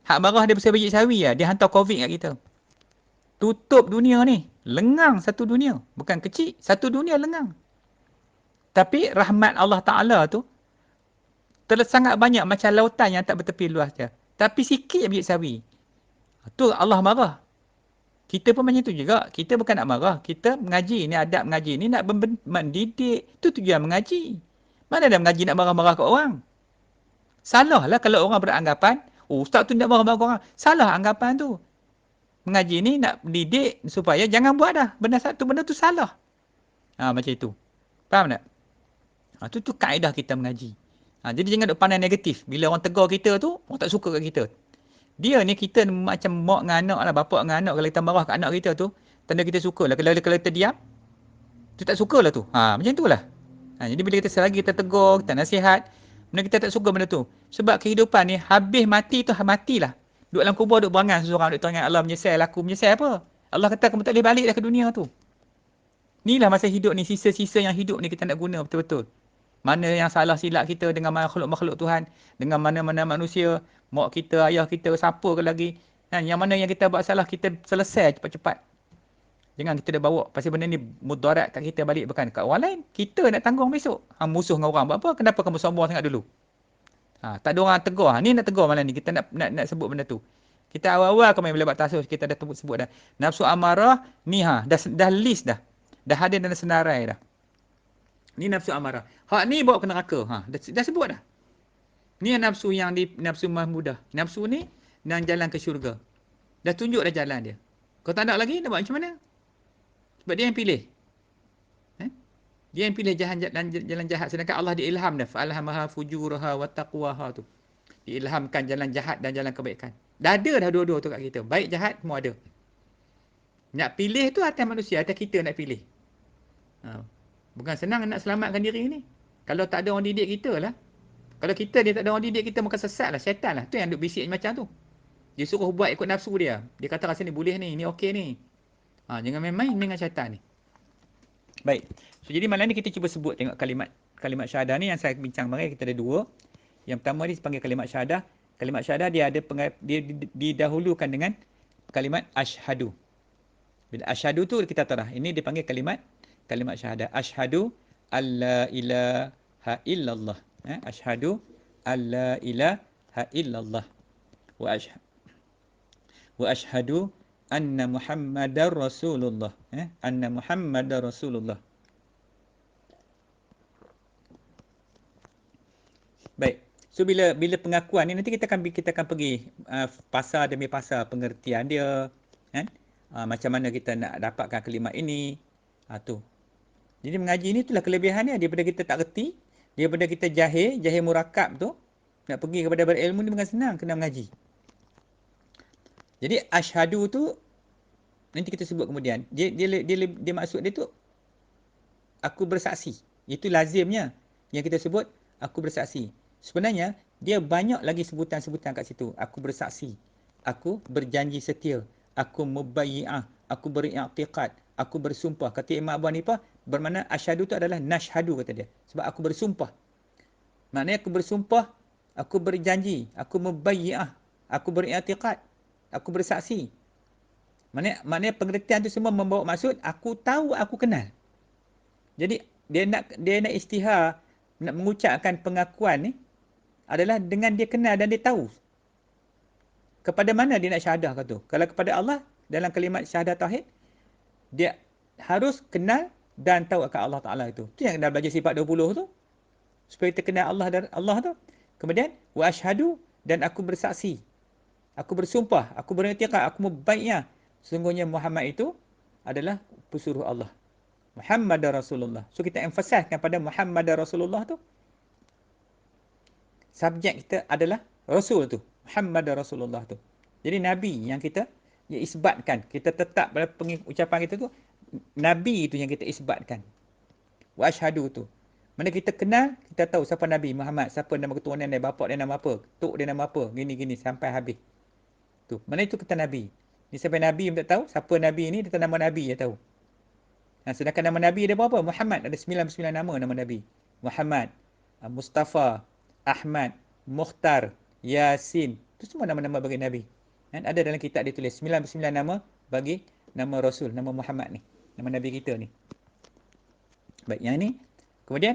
Hak marah dia besar biji sawi lah. Dia hantar COVID kat kita. Tutup dunia ni. Lengang satu dunia. Bukan kecil. Satu dunia lengang. Tapi rahmat Allah Ta'ala tu sangat banyak macam lautan yang tak bertepi luas je. Tapi sikit biji sawi. Tu Allah marah. Kita pun macam tu juga. Kita bukan nak marah. Kita mengaji ni, adab mengaji ni nak mendidik. Tu tujuan mengaji. Mana ada mengaji nak marah-marah kat orang? Salah lah kalau orang beranggapan, ustaz tu nak marah-marah kat orang. Salah anggapan tu. Mengaji ni nak didik supaya jangan buat dah. Benda tu salah. Macam itu. Faham tak? Tu kaedah kita mengaji. Jadi jangan duk pandang negatif. Bila orang tegur kita tu, orang tak suka kat kita. Dia ni kita macam mak dengan anak lah, bapak dengan anak. Kalau kita marah kat anak kita tu, tanda kita suka lah. Kalau kita diam, tu tak suka lah tu. Macam tu lah. Jadi bila kita selagi kita tegur, kita nasihat, benda kita tak suka benda tu. Sebab kehidupan ni, habis mati tu matilah. Duduk dalam kubur, duduk berangan seseorang, duduk teringat Allah menyesal, aku menyesal apa? Allah kata kamu tak boleh balik dah ke dunia tu. Inilah masa hidup ni, sisa-sisa yang hidup ni kita nak guna betul-betul. Mana yang salah silap kita dengan makhluk-makhluk Tuhan, dengan mana-mana manusia, mak kita, ayah kita, siapa ke lagi. Kan? Yang mana yang kita buat salah, kita selesai cepat-cepat. Jangan kita dah bawa pasal benda ni mudarat kat kita balik, bukan kat orang lain. Kita nak tanggung besok. Musuh dengan orang. Buat apa? Kenapa kamu sombong sangat dulu? Tak ada orang tegur. Ni nak tegur malam ni. Kita nak sebut benda tu. Kita awal-awal kami bila buat tasus, kita dah sebut dah. Nafsu amarah ni dah list dah. Dah ada dalam senarai dah. Ni nafsu amarah. Hak ni bawa ke neraka. Dah sebut dah. Ni nafsu yang nafsu mahmudah. Nafsu ni yang jalan ke syurga. Dah tunjuk dah jalan dia. Kau tak nak lagi, nak buat macam mana? Sebab dia yang pilih. Dia yang pilih jalan jahat. Sedangkan Allah diilham dah. Fa'alhamaha fujuraha wa taqwaha tu. Diilhamkan jalan jahat dan jalan kebaikan. Dah ada dah dua-dua tu kat kita. Baik jahat semua ada. Nak pilih tu atas manusia, atas kita nak pilih. Bukan senang nak selamatkan diri ni. Kalau tak ada orang didik kita lah. Kalau dia tak ada orang didik kita, maka sesat lah, syaitan lah. Tu yang duk bisik macam tu. Dia suruh buat ikut nafsu dia. Dia kata rasa ni boleh ni okey ni. Jangan main-main dengan syaitan ni. Baik. So jadi malam ni kita cuba sebut tengok kalimat syahadah ni yang saya bincang kemarin. Kita ada dua. Yang pertama ni dipanggil kalimat syahadah. Kalimat syahadah dia didahulukan dengan kalimat asyhadu. Bila asyhadu tu kita tahu dah. Ini dipanggil kalimat syahadah. Asyhadu alla ilaha illallah. Asyhadu alla ilaha illallah. Wa asyhadu anna Muhammadar Rasulullah. Anna Muhammadar Rasulullah. Baik. So bila pengakuan ni nanti kita akan pergi pasal demi pasal pengertian dia, kan? Macam mana kita nak dapatkan kalimat ini. Tu. Jadi mengaji ni itulah kelebihan dia. Daripada kita tak reti, daripada kita jahil murakab tu, nak pergi kepada berilmu ni bukan senang, kena mengaji. Jadi asyhadu tu nanti kita sebut kemudian. Dia maksud dia tu aku bersaksi. Itu lazimnya yang kita sebut aku bersaksi. Sebenarnya dia banyak lagi sebutan-sebutan kat situ. Aku bersaksi, aku berjanji setia, aku mubayyi'ah, aku beriktikad, aku bersumpah. Kata Imam Abu Hanifah, bermakna asyhadu tu adalah nashhadu kata dia. Sebab aku bersumpah. Maknanya aku bersumpah, aku berjanji, aku mubayyi'ah, aku beriktikad, aku bersaksi. Maknanya pengertian tu semua membawa maksud aku tahu, aku kenal. Jadi dia nak istihar, nak mengucapkan pengakuan ni adalah dengan dia kenal dan dia tahu kepada mana dia nak syahadah kata tu. Kalau kepada Allah dalam kalimat syahadah tauhid, dia harus kenal dan tahu akan Allah Taala itu. Tu yang dah belajar sifat 20 tu. Supaya kita kenal Allah dan Allah tu. Kemudian wa asyhadu, dan aku bersaksi. Aku bersumpah, aku beriktikad, aku mubayyi'ah. Sesungguhnya Muhammad itu adalah pesuruh Allah. Muhammad Rasulullah. So kita emphasizekan pada Muhammad Rasulullah tu. Subjek kita adalah Rasul tu. Muhammad Rasulullah tu. Jadi Nabi yang kita isbatkan. Kita tetap pada ucapan kita tu. Nabi itu yang kita isbatkan. Wa asyhadu tu. Mana kita kenal, kita tahu siapa Nabi Muhammad. Siapa nama keturunan dia, bapak dia nama apa. Tok dia nama apa. Gini-gini sampai habis. Tu. Mana itu kata Nabi. Ni sampai Nabi tak tahu. Siapa Nabi ni, dia tahu nama Nabi dia tahu. Sedangkan nama Nabi dia berapa? Muhammad. Ada 99 nama Nabi. Muhammad, Mustafa, Ahmad, Mukhtar, Yasin. Itu semua nama-nama bagi Nabi. Dan ada dalam kitab dia tulis 99 nama bagi nama Rasul, nama Muhammad ni. Nama Nabi kita ni. Baik, yang ni. Kemudian,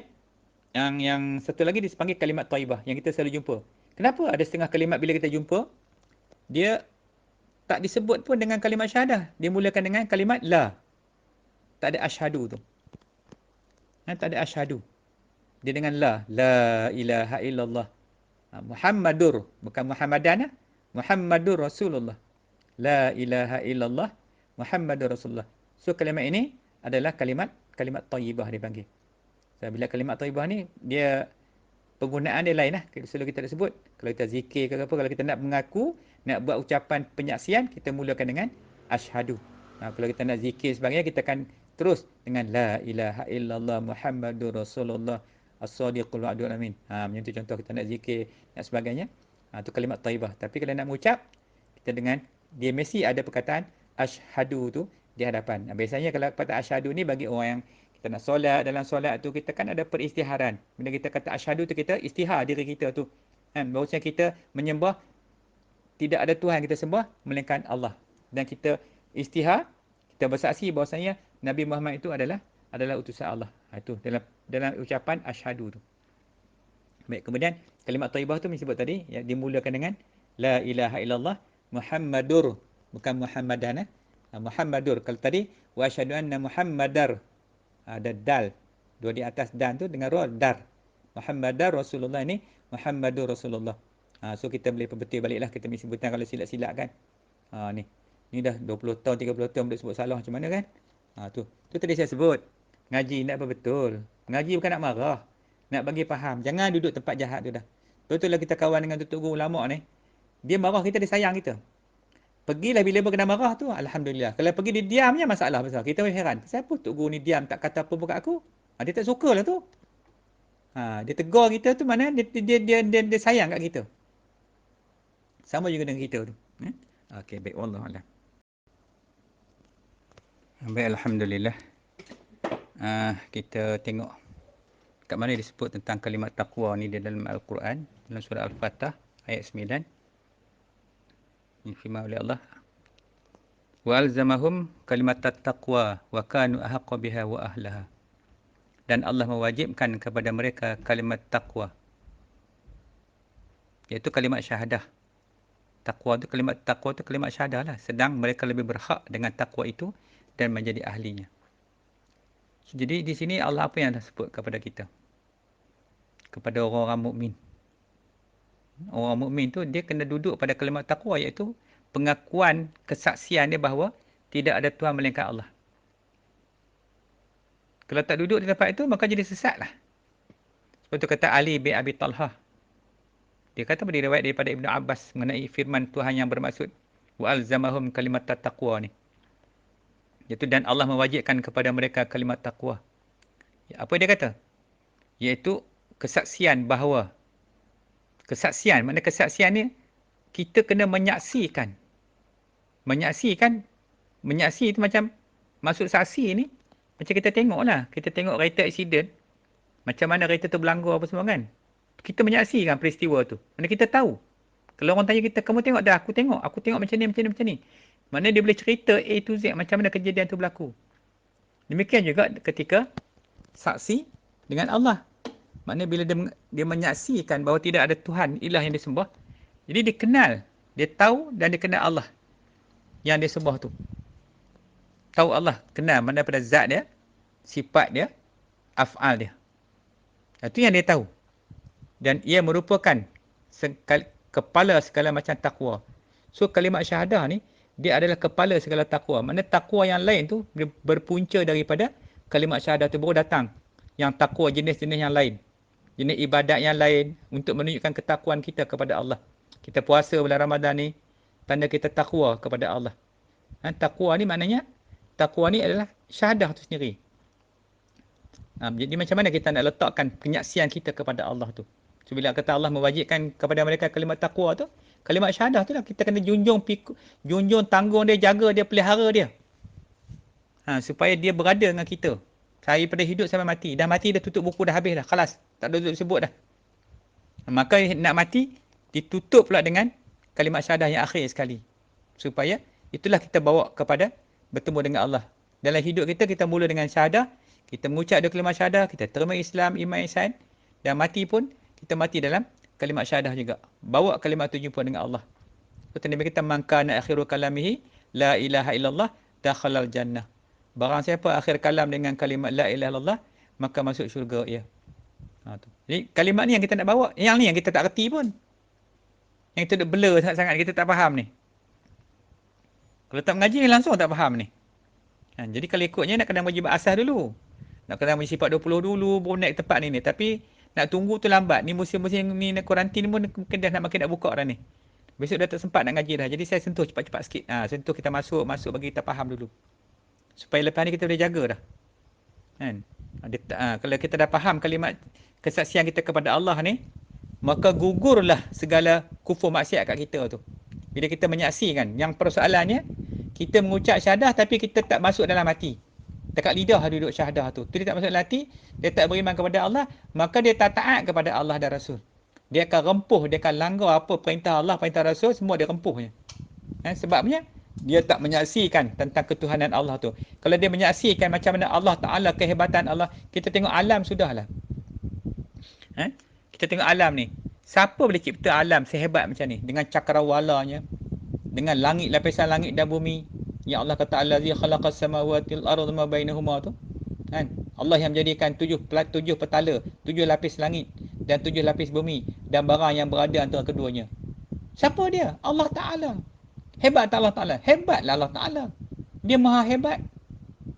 yang satu lagi dipanggil kalimat taibah yang kita selalu jumpa. Kenapa ada setengah kalimat bila kita jumpa, dia tak disebut pun dengan kalimat syahadah. Dia mulakan dengan kalimat la. Tak ada asyhadu tu. Tak ada asyhadu. Dia dengan la ilaha illallah. Muhammadur, bukan Muhammadan, Muhammadur Rasulullah. La ilaha illallah Muhammadur Rasulullah. So kalimat ini adalah kalimat thayyibah dipanggil. So, bila kalimat thayyibah ni dia penggunaan dia lain lah. Selalu kita sebut kalau kita zikir ke apa, kalau kita nak mengaku, nak buat ucapan penyaksian, kita mulakan dengan asyhadu. Kalau kita nak zikir sebagainya, kita akan terus dengan la ilaha illallah Muhammadur Rasulullah as-sadiqul wa'dul amin. Macam tu contoh kita nak zikir dan sebagainya. Tu kalimat thayyibah. Tapi kalau nak mengucap, kita dengan dia mesti ada perkataan asyhadu tu di hadapan. Biasanya kalau kata asyhadu ni bagi orang yang kita nak solat, dalam solat tu kita kan ada peristiharan. Bila kita kata asyhadu tu kita istihar diri kita tu. Bahawasanya kita menyembah tidak ada Tuhan kita sembah melainkan Allah. Dan kita istihar, kita bersaksi bahawasanya Nabi Muhammad itu adalah utusan Allah. Itu dalam ucapan asyhadu tu. Baik, kemudian kalimat thayyibah tu disebut tadi, yang dimulakan dengan la ilaha illallah Muhammadur, bukan Muhammadan. Muhammadur. Kalau tadi wa asyhadu anna Muhammadar, ada dal. Dua di atas dan tu dengan ra dar. Muhammadar Rasulullah ni Muhammadur Rasulullah. So kita boleh perbetul baliklah kita punya sebutan kalau silap-silap kan. Ni dah 20 tahun 30 tahun boleh sebut salah macam mana kan. Tu tadi saya sebut. Ngaji nak apa betul. Ngaji bukan nak marah. Nak bagi faham. Jangan duduk tempat jahat tu dah. Betul lah kita kawan dengan tutup guru ulama ni. Dia marah kita, dia sayang kita. Pergilah bila kena marah tu, alhamdulillah. Kalau pergi dia diamnya masalah besar. Kita heran. Siapa Tok Guru ni diam tak kata apa pun kat aku? Dia tak suka lah tu. Dia tegur kita tu mana dia sayang kat kita. Sama juga dengan kita tu. Okey, baik, wallahu a'lam. Baik, alhamdulillah. Kita tengok kat mana disebut tentang kalimat taqwa ni di dalam Al-Quran, dalam surah Al-Fatah ayat 9. Firman oleh Allah, wa alzamahum kalimat taqwa wa kanu ahaqqa biha wa ahlaha. Dan Allah mewajibkan kepada mereka kalimat taqwa, iaitu kalimat syahadah. Kalimat taqwa tu kalimat syahadah lah, sedang mereka lebih berhak dengan taqwa itu dan menjadi ahlinya. Jadi di sini Allah apa yang dah sebut kepada kita, kepada orang-orang mukmin. Orang mukmin tu dia kena duduk pada kalimat taqwa, iaitu pengakuan, kesaksian dia bahawa tidak ada Tuhan melainkan Allah. Kalau tak duduk di tempat itu, maka jadi sesatlah. Seperti kata Ali bin Abi Talhah. Dia kata diriwayat daripada Ibnu Abbas mengenai firman Tuhan yang bermaksud wa alzamahum kalimat taqwa ni. Iaitu dan Allah mewajibkan kepada mereka kalimat taqwa. Apa dia kata? Iaitu kesaksian bahawa mana kesaksian ni kita kena menyaksikan. Menyaksi itu macam maksud saksi ni macam kita tengoklah, kita tengok kereta aksiden. Macam mana kereta tu berlanggar apa semua kan? Kita menyaksikan peristiwa tu. Mana kita tahu. Kalau orang tanya kita, kamu tengok dah, aku tengok macam ni. Mana dia boleh cerita A to Z macam mana kejadian tu berlaku. Demikian juga ketika saksi dengan Allah. Maknanya bila dia menyaksikan bahawa tidak ada Tuhan, ilah yang disembah. Jadi dia kenal, dia tahu dan dia kenal Allah yang dia sembah tu. Tahu Allah, kenal mana pada zat dia, sifat dia, af'al dia. Itu yang dia tahu. Dan ia merupakan kepala segala macam takwa. So kalimat syahadah ni, dia adalah kepala segala takwa. Mana takwa yang lain tu berpunca daripada kalimat syahadah tu baru datang. Yang takwa jenis-jenis yang lain. Jenis ibadat yang lain untuk menunjukkan ketakwaan kita kepada Allah. Kita puasa bulan Ramadan ni, tanda kita takwa kepada Allah. Takwa ni maknanya, takwa ni adalah syahadah tu sendiri. Jadi macam mana kita nak letakkan penyaksian kita kepada Allah tu? So bila kata Allah mewajibkan kepada mereka kalimat takwa tu, kalimat syahadah tu lah kita kena junjung tanggung dia, jaga dia, pelihara dia. Supaya dia berada dengan kita. Daripada hidup sampai mati. Dah mati, dah tutup buku, dah habis dah. Khalas. Tak ada sebut dah. Maka nak mati, ditutup pula dengan kalimat syahadah yang akhir sekali. Supaya itulah kita bawa kepada bertemu dengan Allah. Dalam hidup kita, kita mula dengan syahadah. Kita mengucap dua kalimat syahadah. Kita terima Islam, iman, ihsan. Dan mati pun, kita mati dalam kalimat syahadah juga. Bawa kalimat itu jumpa dengan Allah. Seperti Nabi kita, man kana akhiru kalamihi, la ilaha illallah, dakhalal jannah. Barang siapa akhir kalam dengan kalimat la ilaha illallah, maka masuk syurga ia. Jadi kalimat ni yang kita nak bawa. Yang ni yang kita tak reti pun. Yang kita duk blur sangat-sangat, kita tak faham ni. Kalau tak mengaji langsung tak faham ni. Jadi kalau ikutnya nak kena wajib asas dulu. Nak kena wajib sifat 20 dulu, baru naik tempat ni. Tapi nak tunggu tu lambat. Ni musim-musim ni kuarantin pun mungkin dah makin nak buka dah ni. Besok dah tak sempat nak ngaji dah. Jadi saya sentuh cepat-cepat sikit. Sentuh kita masuk bagi kita faham dulu. Supaya lepas ni kita boleh jaga dah. Kan? Kalau kita dah faham kalimat kesaksian kita kepada Allah ni, maka gugurlah segala kufur maksiat kat kita tu. Bila kita menyaksikan, yang persoalannya, kita mengucap syahadah tapi kita tak masuk dalam hati. Dekat lidah duduk syahadah tu. Dia tak masuk dalam hati, dia tak beriman kepada Allah, maka dia tak taat kepada Allah dan Rasul. Dia akan rempuh, dia akan langgar apa perintah Allah, perintah Rasul, semua dia rempuhnya. Sebabnya dia tak menyaksikan tentang ketuhanan Allah tu. Kalau dia menyaksikan macam mana Allah Ta'ala, kehebatan Allah, kita tengok alam sudahlah. Kita tengok alam ni. Siapa boleh cipta alam sehebat macam ni? Dengan cakrawalanya, dengan langit, lapisan langit dan bumi. Ya Allah kata, Allazi khalaqas samawati wal arda ma bainahuma tu. Allah yang menjadikan tujuh petala, 7 lapis langit dan 7 lapis bumi dan barang yang berada antara keduanya. Siapa dia? Allah Ta'ala. Hebat tak Allah Ta'ala? Hebatlah Allah Ta'ala. Dia maha hebat.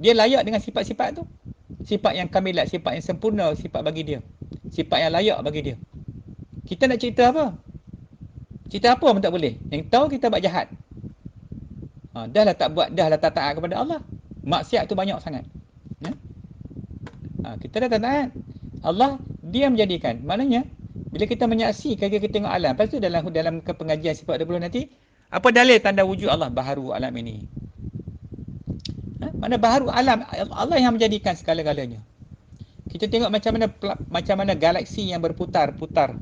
Dia layak dengan sifat-sifat tu. Sifat yang kamilat, sifat yang sempurna, sifat bagi dia. Sifat yang layak bagi dia. Kita nak cerita apa? Cerita apa pun tak boleh. Yang tahu kita buat jahat. Dah lah tak taat kepada Allah. Maksiat tu banyak sangat. Kita dah tak taat. Allah, dia menjadikan. Maknanya, bila kita menyaksikan, kita tengok alam. Lepas tu dalam pengajian sifat 20 nanti, apa dalil tanda wujud Allah? Baharu alam ini. Mana baharu alam, Allah yang menjadikan segala-galanya. Kita tengok macam mana galaksi yang berputar-putar.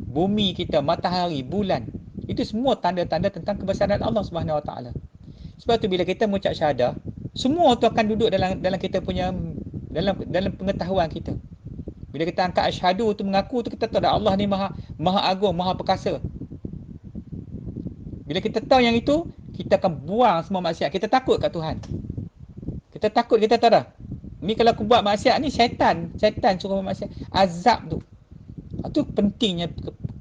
Bumi kita, matahari, bulan. Itu semua tanda-tanda tentang kebesaran Allah Subhanahu Wa Taala. Sebab tu bila kita mengucap syahadah, semua tu akan duduk dalam kita punya dalam pengetahuan kita. Bila kita angkat asyhadu tu, mengaku tu, kita tahu dah Allah ni maha agung, maha perkasa. Bila kita tahu yang itu, kita akan buang semua maksiat. Kita takut kat Tuhan. Kita takut, kita tahu dah. Ni kalau aku buat maksiat ni, syaitan suruh buat maksiat. Azab tu. Itu pentingnya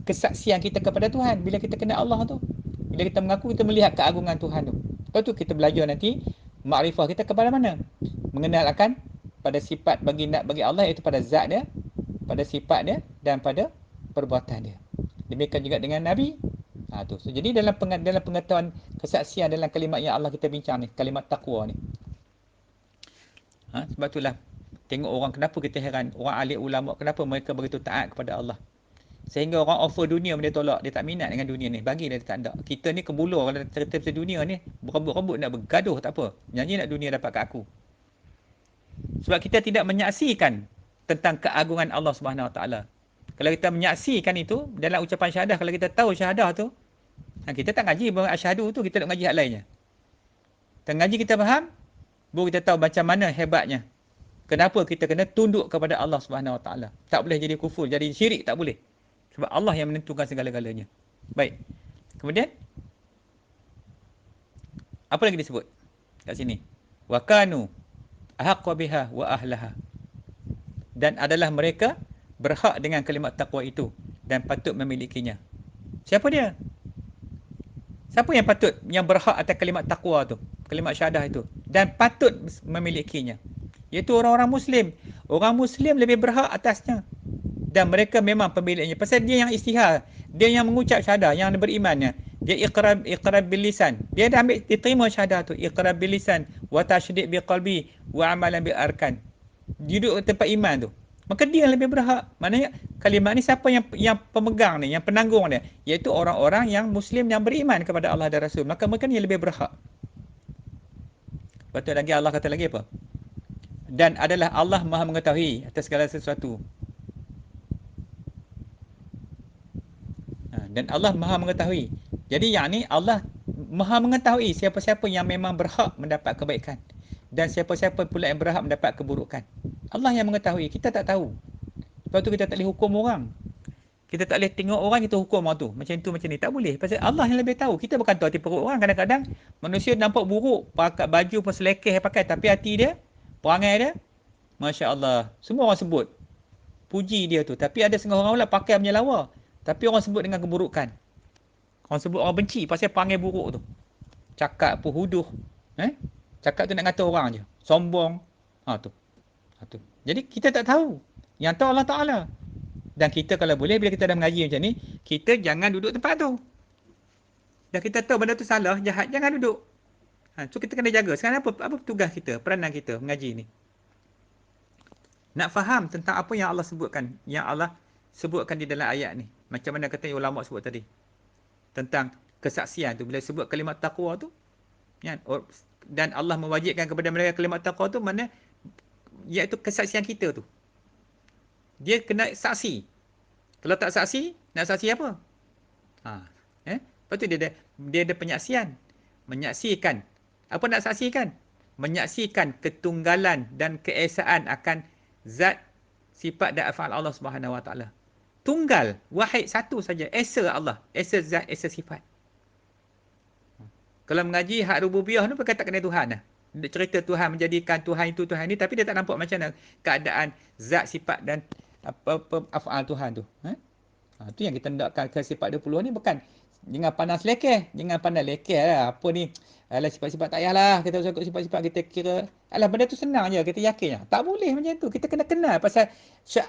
kesaksian kita kepada Tuhan. Bila kita kenal Allah tu, bila kita mengaku, kita melihat keagungan Tuhan tu. Lepas tu kita belajar nanti makrifah kita kepada mana? Mengenalkan pada sifat bagi Allah, iaitu pada zat dia, pada sifat dia dan pada perbuatan dia. Demikian juga dengan Nabi. So, jadi dalam pengetahuan kesaksian dalam kalimat yang Allah kita bincang ni, kalimat taqwa ni. Sebab itulah tengok orang, kenapa kita heran orang alim ulama, kenapa mereka begitu taat kepada Allah. Sehingga orang offer dunia dia tolak, dia tak minat dengan dunia ni, bagi dia tak ada. Kita ni kebulur kalau cerita pasal dunia ni, berebut-rebut nak bergaduh tak apa. Nyanyi nak dunia dapat kat aku. Sebab kita tidak menyaksikan tentang keagungan Allah Subhanahu Wa Taala. Kalau kita menyaksikan itu dalam ucapan syahadah, kalau kita tahu syahadah tu, kita tak ngaji asyhadu tu, kita nak ngaji hak lainnya. Kita ngaji, kita faham, baru kita tahu macam mana hebatnya. Kenapa kita kena tunduk kepada Allah Subhanahu Wa Taala. Tak boleh jadi kufur, jadi syirik, tak boleh. Sebab Allah yang menentukan segala-galanya. Baik. Kemudian apa lagi disebut kat sini? Wa kanu ahaqqa biha wa ahlaha. Dan adalah mereka berhak dengan kalimat taqwa itu dan patut memilikinya. Siapa dia? Siapa yang patut, yang berhak atas kalimat taqwa tu, kalimat syahadah itu, dan patut memilikinya? Iaitu orang-orang Muslim. Orang Muslim lebih berhak atasnya. Dan mereka memang pemiliknya. Pasal dia yang istihar, dia yang mengucap syahadah, yang berimannya. Dia iqrar bil lisan. Dia dah ambil, dia terima syahadah tu. Iqrar bil lisan wa tasydid bi qalbi wa amalan bil arkan. Duduk tempat iman tu. Maka dia yang lebih berhak. Maknanya kalimat ni siapa yang pemegang ni, yang penanggung dia, iaitu orang-orang yang Muslim yang beriman kepada Allah dan Rasul. Maka mereka ni yang lebih berhak. Lepas tu lagi Allah kata lagi apa? Dan adalah Allah Maha mengetahui atas segala sesuatu. Dan Allah Maha mengetahui. Jadi yang ni Allah Maha mengetahui siapa-siapa yang memang berhak mendapat kebaikan dan siapa-siapa pula yang berhak mendapat keburukan. Allah yang mengetahui, kita tak tahu. Sebab tu kita tak boleh hukum orang. Kita tak boleh tengok orang, kita hukum orang tu. Macam tu, macam ni. Tak boleh. Pasal Allah yang lebih tahu. Kita bukan tahu hati perut orang. Kadang-kadang manusia nampak buruk, pakai baju pun selekeh pakai, tapi hati dia, perangai dia, Masya Allah. Semua orang sebut. Puji dia tu. Tapi ada setengah orang pula pakai punya lawa. Tapi orang sebut dengan keburukan. Orang sebut, orang benci pasal panggil buruk tu. Cakap apa, huduh. Cakap tu nak kata orang je. Sombong. Tu. Jadi kita tak tahu. Yang tahu Allah Ta'ala. Dan kita kalau boleh, bila kita dah mengaji macam ni, kita jangan duduk tempat tu. Dan kita tahu benda tu salah, jahat, jangan duduk. So kita kena jaga. Sekarang apa tugas kita, peranan kita mengaji ni? Nak faham tentang apa yang Allah sebutkan. Yang Allah sebutkan di dalam ayat ni. Macam mana kata ulama sebut tadi. Tentang kesaksian tu. Bila sebut kalimat taqwa tu. Dan Allah mewajibkan kepada mereka kalimat taqwa tu. Mana? Iaitu kesaksian kita tu. Dia kena saksi. Kalau tak saksi, nak saksi apa? Lepas tu dia ada penyaksian. Menyaksikan. Apa nak saksikan? Menyaksikan ketunggalan dan keesaan akan zat, sifat dan af'al Allah Subhanahu Wa Taala. Tunggal, wahid satu saja, esa Allah, esa zat, esa sifat. Kalau mengaji hak rububiyah ni berkaitan dengan Tuhan dah. Dia cerita Tuhan menjadikan Tuhan itu Tuhan ni, tapi dia tak nampak macam mana keadaan zat, sifat dan apa af'al Tuhan tu. Tu yang kita hendakkan ke sifat 20 ni, bukan jangan panas lekeh, jangan pandang lekeh lah. Apa ni? Alah, sifat-sifat tak payahlah kita usah ikut sifat-sifat, kita kira alah benda tu senang je, kita yakin je. Tak boleh macam tu. Kita kena kenal pasal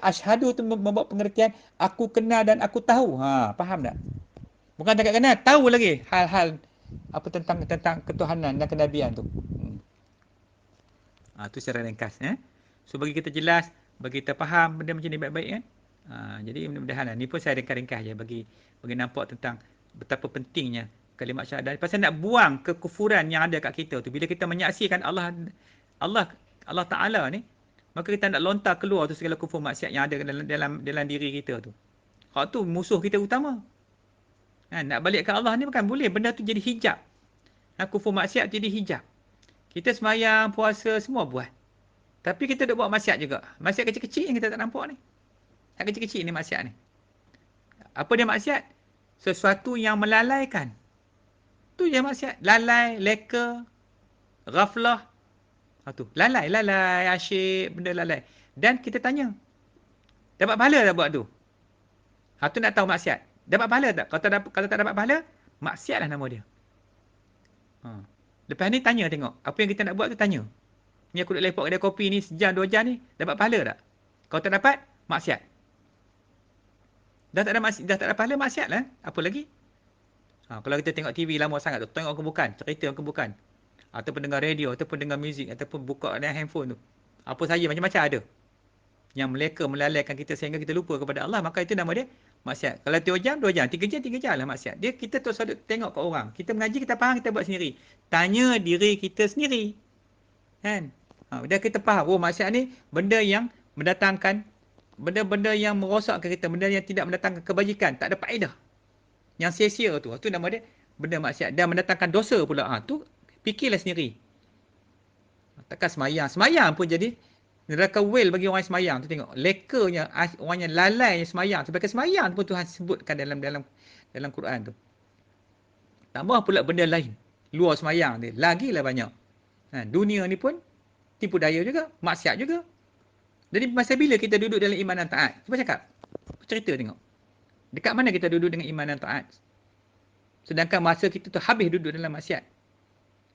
asyhadu tu membawa pengertian aku kenal dan aku tahu. Faham tak? Bukan tak kenal, tahu lagi hal-hal apa tentang ketuhanan dan kenabian tu. Tu secara ringkas. So bagi kita jelas, bagi kita faham benda macam ni baik-baik kan. Jadi mudah-mudahan ni pun saya ringkas-ringkas je bagi nampak tentang betapa pentingnya kalimat syahadat. Pasal nak buang kekufuran yang ada kat kita tu. Bila kita menyaksikan Allah Ta'ala ni, maka kita nak lontar keluar tu segala kufur maksiat yang ada dalam diri kita tu. Hak tu musuh kita utama. Nak balik ke Allah ni bukan boleh. Benda tu jadi hijab. Kufur maksiat jadi hijab. Kita semayang, puasa, semua buat. Tapi kita duk buat maksiat juga. Maksiat kecil-kecil yang kita tak nampak ni. Yang kecil-kecil ni maksiat ni. Apa dia maksiat? Sesuatu yang melalaikan. Tu je maksiat. Lalai, leka, ghaflah. Lalai, asyik, benda lalai. Dan kita tanya, dapat pahala tak buat tu? Tu nak tahu maksiat. Dapat pahala tak? Kalau tak dapat pahala, maksiatlah nama dia. Lepas ni tanya tengok. Apa yang kita nak buat tu tanya. Ni aku duk lepok kedai kopi ni sejam 2 jam ni, dapat pahala tak? Kalau tak dapat, maksiat. Dah tak ada pahala, maksiat lah. Apa lagi? Kalau kita tengok TV lama sangat tu, tengok kebukan, cerita kebukan. Ataupun dengar radio, ataupun dengar muzik, ataupun buka handphone tu. Apa saja, macam-macam ada. Yang meleka, melalaikan kita sehingga kita lupa kepada Allah, maka itu nama dia maksiat. Kalau 2 jam, 2 jam. 3 jam lah maksiat. Kita terus ada tengok kat orang. Kita mengaji, kita faham, kita buat sendiri. Tanya diri kita sendiri. Kan? Dah kita faham, maksiat ni benda yang mendatangkan, benda-benda yang merosakkan kita, benda yang tidak mendatangkan kebajikan, tak ada faedah. Yang sia-sia tu nama dia benda maksiat. Dan mendatangkan dosa pula. Tu fikirlah sendiri. Takkan semayang pun jadi neraka well bagi orang yang semayang tu. Tengok lekanya orang yang lalai yang semayang. Sebagai semayang pun Tuhan sebutkan dalam Quran tu. Tambah pula benda lain luar semayang dia, lagilah banyak. Dunia ni pun tipu daya juga, maksiat juga. Jadi masa bila kita duduk dalam iman dan taat? Cuba cakap. Cerita tengok. Dekat mana kita duduk dengan iman dan taat? Sedangkan masa kita tu habis duduk dalam maksiat.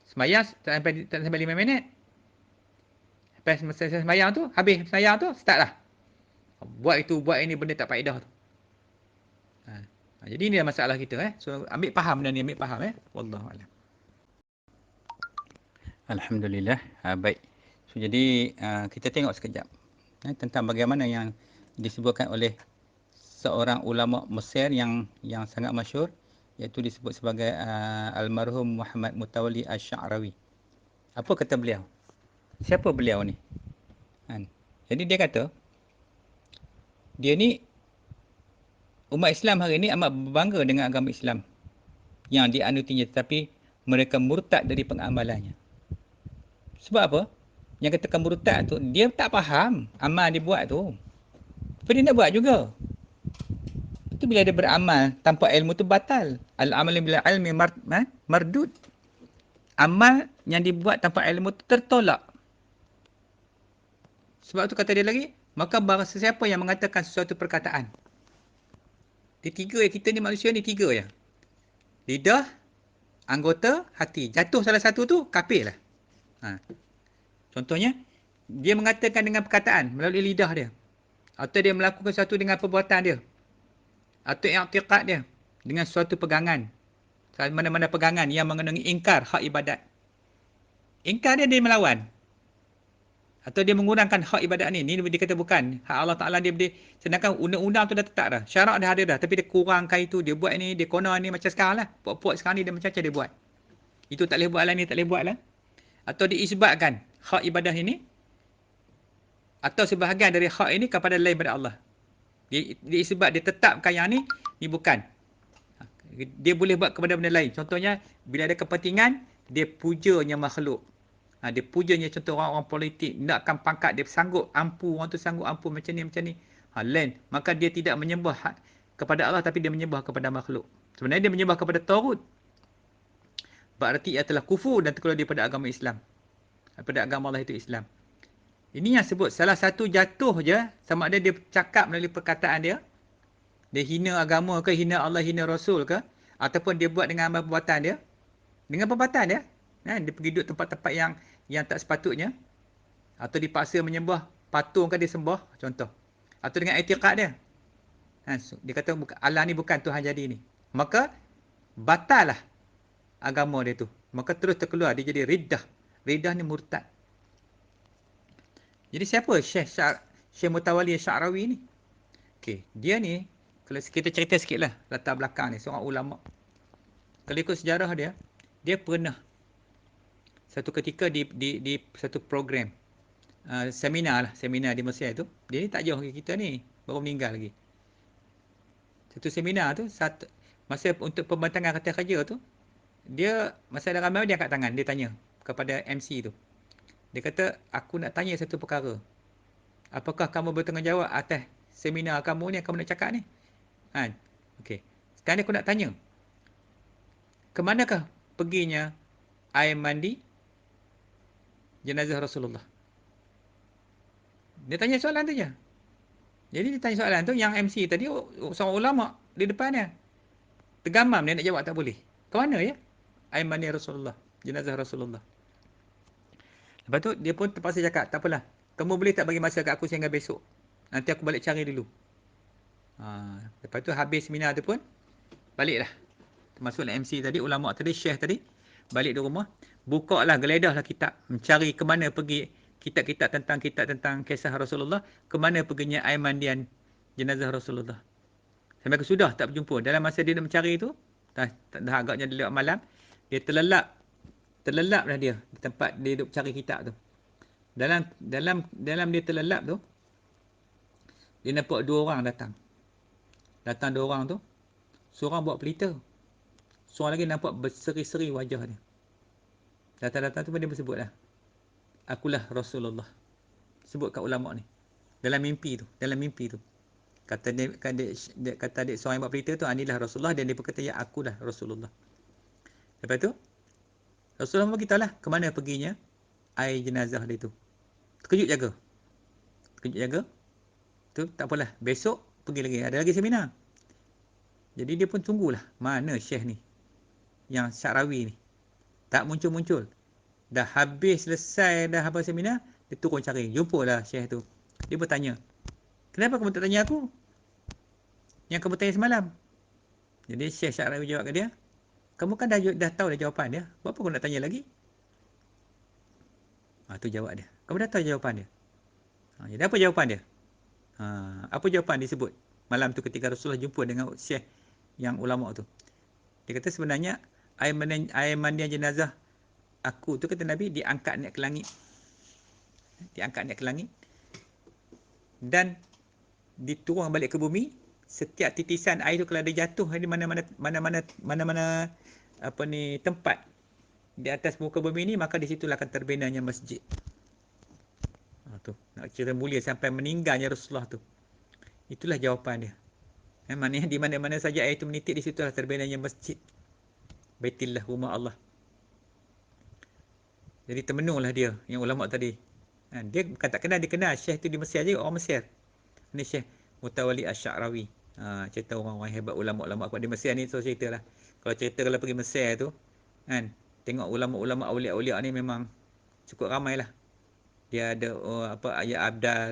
Semayang tak sampai 5 minit. Lepas masa semayang tu, habis semayang tu, start lah. Buat itu, buat ini, benda tak faedah tu. Jadi inilah masalah kita. So ambil faham benda ni, ambil faham. Wallahualam. Alhamdulillah. Baik. So jadi kita tengok sekejap tentang bagaimana yang disebutkan oleh seorang ulama Mesir yang sangat masyhur, iaitu disebut sebagai almarhum Muhammad Mutawalli Asy-Sya'rawi. Apa kata beliau? Siapa beliau ni? Jadi dia kata, dia ni umat Islam hari ni amat berbangga dengan agama Islam yang dianutinya, tetapi mereka murtad dari pengamalannya. Sebab apa? Yang katakan murtad tu, dia tak faham amal dia buat tu. Tapi dia nak buat juga. Itu bila dia beramal tanpa ilmu tu batal. Al-amalu bil ilmi mardud. Amal yang dibuat tanpa ilmu tu tertolak. Sebab tu kata dia lagi, maka barang sesiapa yang mengatakan sesuatu perkataan. Dia 3 kita ni manusia ni 3 ya. Lidah, anggota, hati. Jatuh salah satu tu, kafir lah. Contohnya, dia mengatakan dengan perkataan melalui lidah dia. Atau dia melakukan sesuatu dengan perbuatan dia. Atau i'tiqad dia dengan suatu pegangan. Mana-mana pegangan yang mengandungi ingkar hak ibadat. Ingkar dia melawan. Atau dia mengurangkan hak ibadat ni. Ni dia kata bukan. Hak Allah Ta'ala dia sedangkan undang-undang tu dah tetap dah. Syarak dah ada dah. Tapi dia kurangkan itu. Dia buat ni. Dia konon ni macam sekarang lah. Puak-puak sekarang ni dia macam-macam dia buat. Itu tak boleh buat lah, ni tak boleh buat lah. Atau diisbatkan hak ibadah ini. Atau sebahagian dari hak ini kepada lain daripada Allah. Sebab dia tetapkan yang ni bukan. Dia boleh buat kepada benda lain. Contohnya, bila ada kepentingan, dia pujanya makhluk. Dia pujanya contoh orang-orang politik. Nakkan pangkat, dia sanggup ampu. Orang tu sanggup ampu macam ni. Lain. Maka dia tidak menyembah kepada Allah, tapi dia menyembah kepada makhluk. Sebenarnya dia menyembah kepada Taghut. Berarti ia telah kufur dan terkeluar daripada agama Islam. Daripada agama Allah itu Islam. Ini yang sebut salah satu jatuh je, sama ada dia cakap melalui perkataan dia, dia hina agama ke, hina Allah, hina Rasul ke, ataupun dia buat dengan amal perbuatan dia, dengan perbuatan dia, dia pergi duduk tempat-tempat yang tak sepatutnya, atau dipaksa menyembah patung kan dia sembah, contoh. Atau dengan etiqad dia. Dia kata Allah ni bukan Tuhan jadi ni. Maka batal lah agama dia tu. Maka terus terkeluar, dia jadi riddah. Riddah ni murtad. Jadi siapa Syekh Mutawalli Sya'rawi ni? Okey, dia ni, kalau kita cerita sikit lah latar belakang ni, seorang ulama. Kalau ikut sejarah dia, dia pernah satu ketika di satu program seminar di Mesir tu. Dia ni tak jauh lagi kita ni, baru meninggal lagi. Satu seminar tu, masa untuk pembentangan kata kerja tu, dia masa ada ramai dia angkat tangan, dia tanya kepada MC tu. Dia kata, aku nak tanya satu perkara. Apakah kamu bertanggungjawab atas seminar kamu ni yang kamu nak cakap ni? Okey. Sekarang ni aku nak tanya. Kemanakah perginya air mandi jenazah Rasulullah? Dia tanya soalan tu je. Jadi dia tanya soalan tu, yang MC tadi seorang ulama di depan dia. Tergamam dia nak jawab tak boleh. Ke mana ya? Air mandi Rasulullah, jenazah Rasulullah. Lepas tu dia pun terpaksa cakap, tak apalah. Kamu boleh tak bagi masa kat aku sehingga besok? Nanti aku balik cari dulu. Lepas tu habis seminar tu pun, baliklah. Termasuklah MC tadi, ulama tadi, syekh tadi. Balik di rumah, buka lah, geledah lah kitab. Mencari ke mana pergi kitab-kitab tentang kisah Rasulullah. Ke mana perginya air mandian jenazah Rasulullah. Sampai ke sudah tak berjumpa. Dalam masa dia nak mencari tu, dah agaknya dia lewat malam, dia terlelap dah dia di tempat dia duduk cari kitab tu. Dalam dia terlelap tu, dia nampak dua orang datang. Dua orang tu, seorang bawa pelita. Seorang lagi nampak berseri-seri wajah dia. Datang-datang tu pun dia bersebut lah, akulah Rasulullah. Sebut kat ulama ni. Dalam mimpi tu. Kata adik seorang yang buat pelita tu, inilah Rasulullah. Dan dia berkata, ya akulah Rasulullah. Lepas tu, Rasulullah beritahu lah ke mana perginya air jenazah dia tu. Terkejut jaga. Tu tak apalah. Besok pergi lagi. Ada lagi seminar. Jadi dia pun tunggulah. Mana syekh ni? Yang Sya'rawi ni. Tak muncul-muncul. Dah habis selesai dah apa seminar. Dia turun cari. Jumpalah syekh tu. Dia bertanya, kenapa kamu tak tanya aku? Yang kamu tanya semalam. Jadi Syekh Sya'rawi jawab ke dia, kamu kan dah tahu dah jawapan dia. Kenapa kau nak tanya lagi? Tu jawab dia. Kamu dah tahu jawapan dia. Jadi apa jawapan dia? Apa jawapan disebut malam tu ketika Rasulullah jumpa dengan Syekh yang ulama tu? Dia kata sebenarnya air mandian jenazah aku tu, kata Nabi, diangkat naik ke langit. Dan diturun balik ke bumi. Setiap titisan air tu kalau ada jatuh di mana-mana tempat di atas muka bumi ni, maka di situlah akan terbinanya masjid. Tu nak cerita mulia sampai meninggalnya Rasulullah tu. Itulah jawapan dia. Maknanya di mana-mana saja air itu menitik, di situlah terbinanya masjid, Baitillah, rumah Allah. Jadi termenunglah dia yang ulama tadi. Dia bukan tak kenal, dia kenal syekh tu di Mesir je, orang Mesir. Ni Syekh Mutawalli Sya'rawi. Cerita orang-orang hebat, ulama-ulama di Mesir ni, so ceritalah. Kalau pergi Mesir tu, tengok ulama-ulama awliya-awliya ni memang cukup ramai lah. Dia ada Ayat Abdal,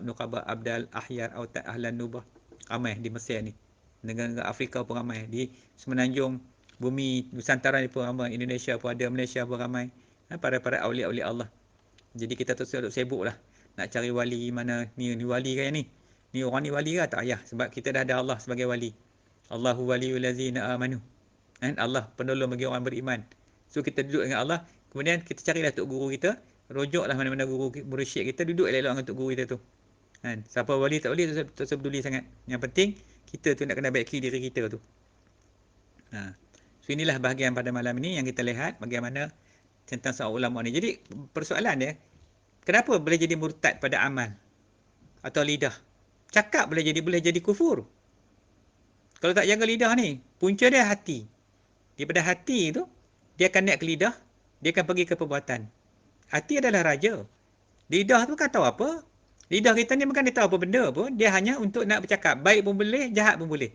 Nuqaba Abdal, Ahyar, Autat Ahlan Nubah. Ramai di Mesir ni. Negara Afrika pun ramai. Di semenanjung bumi Nusantara ni pun ramai. Indonesia pun ada, Malaysia pun ramai. Para awliya-awliya Allah. Jadi kita tu sibuk lah nak cari wali mana. Ni wali kan ni. Ni orang ni wali ke? Tak payah. Sebab kita dah ada Allah sebagai wali. Allahu waliyul ladzina amanu. Allah penolong bagi orang beriman. So kita duduk dengan Allah. Kemudian kita carilah tok guru kita. Rojoklah mana-mana guru mursyid kita. Duduk elok-elok dengan tok guru kita tu. Kan? Siapa boleh tak boleh tak usah peduli sangat. Yang penting kita tu nak kena baiki diri kita tu. So inilah bahagian pada malam ini yang kita lihat bagaimana tentang seorang ulama ni. Jadi persoalan dia, kenapa boleh jadi murtad pada amal atau lidah? Cakap boleh jadi kufur. Kalau tak jaga lidah ni, punca dia hati. Daripada hati tu, dia akan naik ke lidah, dia akan pergi ke perbuatan. Hati adalah raja. Lidah tu kan tahu apa? Lidah kita ni bukan dia tahu apa benda pun, dia hanya untuk nak bercakap. Baik pun boleh, jahat pun boleh.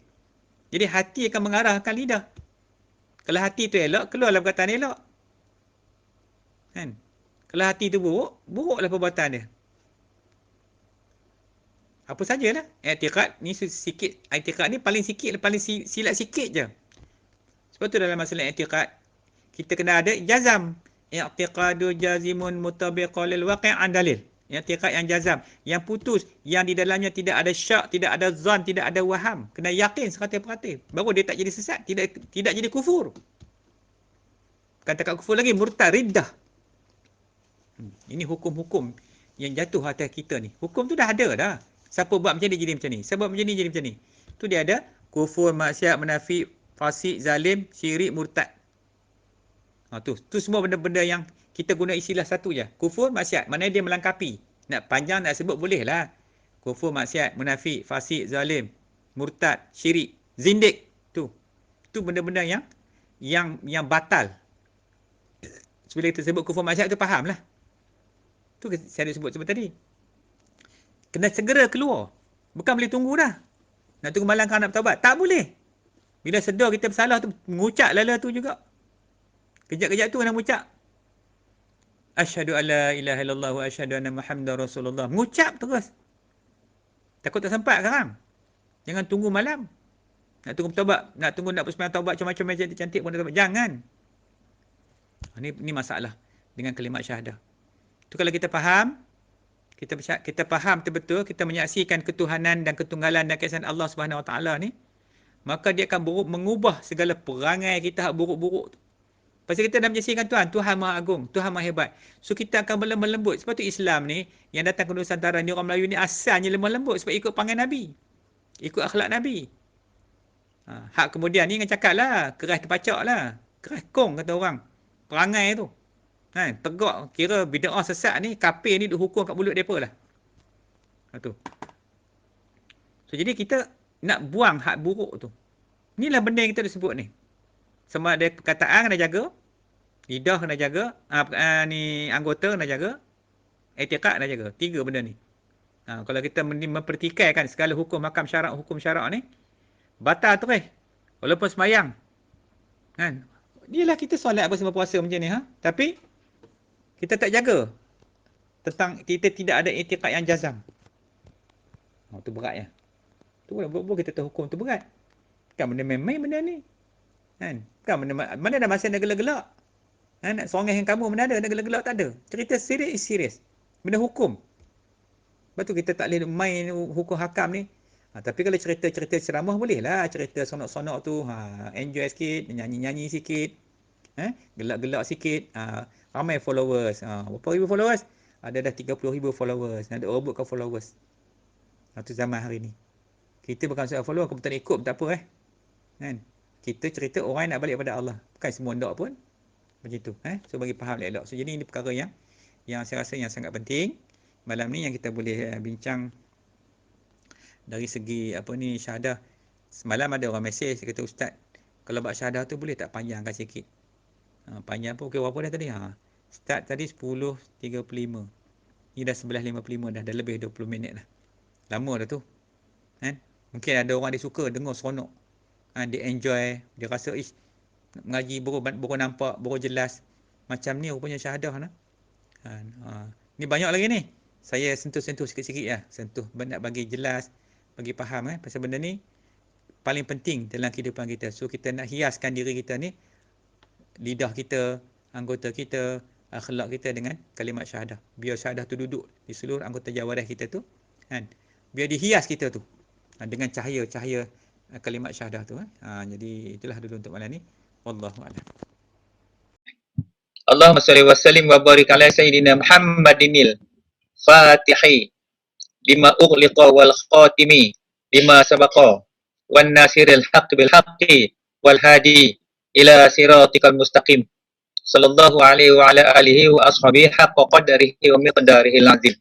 Jadi hati akan mengarahkan lidah. Kalau hati tu elok, keluarlah perkataan elok. Kan? Kalau hati tu buruk, buruklah perbuatan dia. Apa sajalah. I'tiqad ni sikit. I'tiqad ni paling sikit, paling silap sikit je. Sebab tu dalam masalah i'tiqad, kita kena ada jazam. I'tiqadu jazimun mutabiqal lil waqi'an dalil. I'tiqad yang jazam, yang putus, yang di dalamnya tidak ada syak, tidak ada zan, tidak ada waham. Kena yakin 100%. Baru dia tak jadi sesat, tidak jadi kufur. Kata kufur lagi, murtad, riddah. Ini hukum-hukum yang jatuh atas kita ni. Hukum tu dah ada dah. Siapa buat macam ni jadi macam ni. Siapa macam ni jadi macam ni. Tu dia ada kufur, maksiat, munafik, fasik, zalim, syirik, murtad. Tu semua benda-benda yang kita guna istilah satu je. Kufur, maksiat. Maknanya dia melengkapi. Nak panjang nak sebut boleh lah. Kufur, maksiat, munafik, fasik, zalim, murtad, syirik, zindik. Tu benda-benda yang batal. Bila kita sebut kufur, maksiat tu faham lah. Tu saya ada sebut tadi. Kena segera keluar. Bukan boleh tunggu dah. Nak tunggu malam kau nak bertaubat. Tak boleh. Bila sedar kita bersalah tu, mengucap lala tu juga. Kejap-kejap tu kena mengucap. Asyhadu an la ilaha illallah wa asyhadu anna Muhammadar Rasulullah. Mengucap terus. Takut tak sempat sekarang. Jangan tunggu malam. Nak tunggu bertaubat, nak tunggu nak bersembahyang taubat macam-macam cantik-cantik pun nak taubat. Jangan. Ini masalah dengan kalimat syahadah. Tu kalau kita faham, kita faham betul-betul, kita menyaksikan ketuhanan dan ketunggalan dan keesaan Allah Subhanahu Wa Taala ni, maka dia akan mengubah segala perangai kita hak buruk-buruk tu. Pasal kita dah menyaksikan Tuhan Maha Agung, Tuhan Maha Hebat. So kita akan berlemah lembut. Sebab tu Islam ni, yang datang ke Nusantara ni, orang Melayu ni asalnya lemah lembut sebab ikut panggil Nabi. Ikut akhlak Nabi. Hak kemudian ni dengan cakap lah, keras terpacak lah. Keras kong kata orang. Perangai tu. Tegak, kira bid'ah sesat ni, kafir ni dihukum kat mulut mereka lah. Tu. So jadi kita nak buang hak buruk tu. Inilah benda yang kita dah sebut ni. Sama ada perkataan kena jaga, lidah kena jaga, ni anggota kena jaga, i'tiqad kena jaga. 3 benda ni. Kalau kita mempertikaikan segala hukum syarak ni, batal terus. Walaupun semayang. Kan? Inilah kita solat bersama puasa macam ni. Tapi, kita tak jaga. Tentang kita tidak ada i'tiqad yang jazam. Tu berat ya. Tu boleh kita tahu hukum tu berat. Kan benda main-main benda ni. Kan mana ada masa nak gelak-gelak. Nak sorangkan kamu mana ada nak gelak-gelak, tak ada. Cerita serius is serius. Benda hukum. Lepas tu kita tak boleh main hukum hakam ni. Tapi kalau cerita-cerita ceramah boleh lah. Cerita sonok-sonok tu, enjoy sikit, nyanyi-nyanyi sikit, gelak-gelak sikit, ramai followers. Berapa ribu followers? Ada dah 30,000 followers. Ada robotkan followers. Tu zaman hari ni. Kita bukan soal follower, kebetulan ikut tak apa kan. Kita cerita orang nak balik pada Allah. Bukan semua ndak pun macam tu. So bagi faham elok. So jadi ini perkara yang saya rasa yang sangat penting malam ni yang kita boleh bincang dari segi syahadah. Semalam ada orang mesej kata, ustaz, kalau buat syahadah tu boleh tak panjangkan sikit? Panjang pun berapa dah tadi? Start tadi 10.35. Ni dah 11.55 dah lebih 20 minit dah. Lama dah tu. Mungkin ada orang dia suka dengar seronok. Dia enjoy, dia rasa mengaji baru nampak, baru jelas. Macam ni rupanya syahadah. Ni banyak lagi ni. Saya sentuh-sentuh sikit-sikit lah. Sentuh, nak bagi jelas, bagi faham. Pasal benda ni paling penting dalam kehidupan kita. So kita nak hiaskan diri kita ni, lidah kita, anggota kita, akhlak kita dengan kalimat syahadah. Biar syahadah tu duduk di seluruh anggota jawarih kita tu. Biar dihias kita tu dengan cahaya-cahaya kalimat syahadah tu. Jadi itulah dulu untuk malam ni. Wallahu a'lam. Allahumma salli wa sallim wa barik ala sayyidina Muhammadinil Fatihi lima ughliqa wal khatimi lima sabaqa wan nasiril haqq bil haqqi wal hadi ila siratikal mustaqim. Sallallahu alaihi wa ala alihi wa ashabihi haqqa qadarihi wa miqdarihil azim.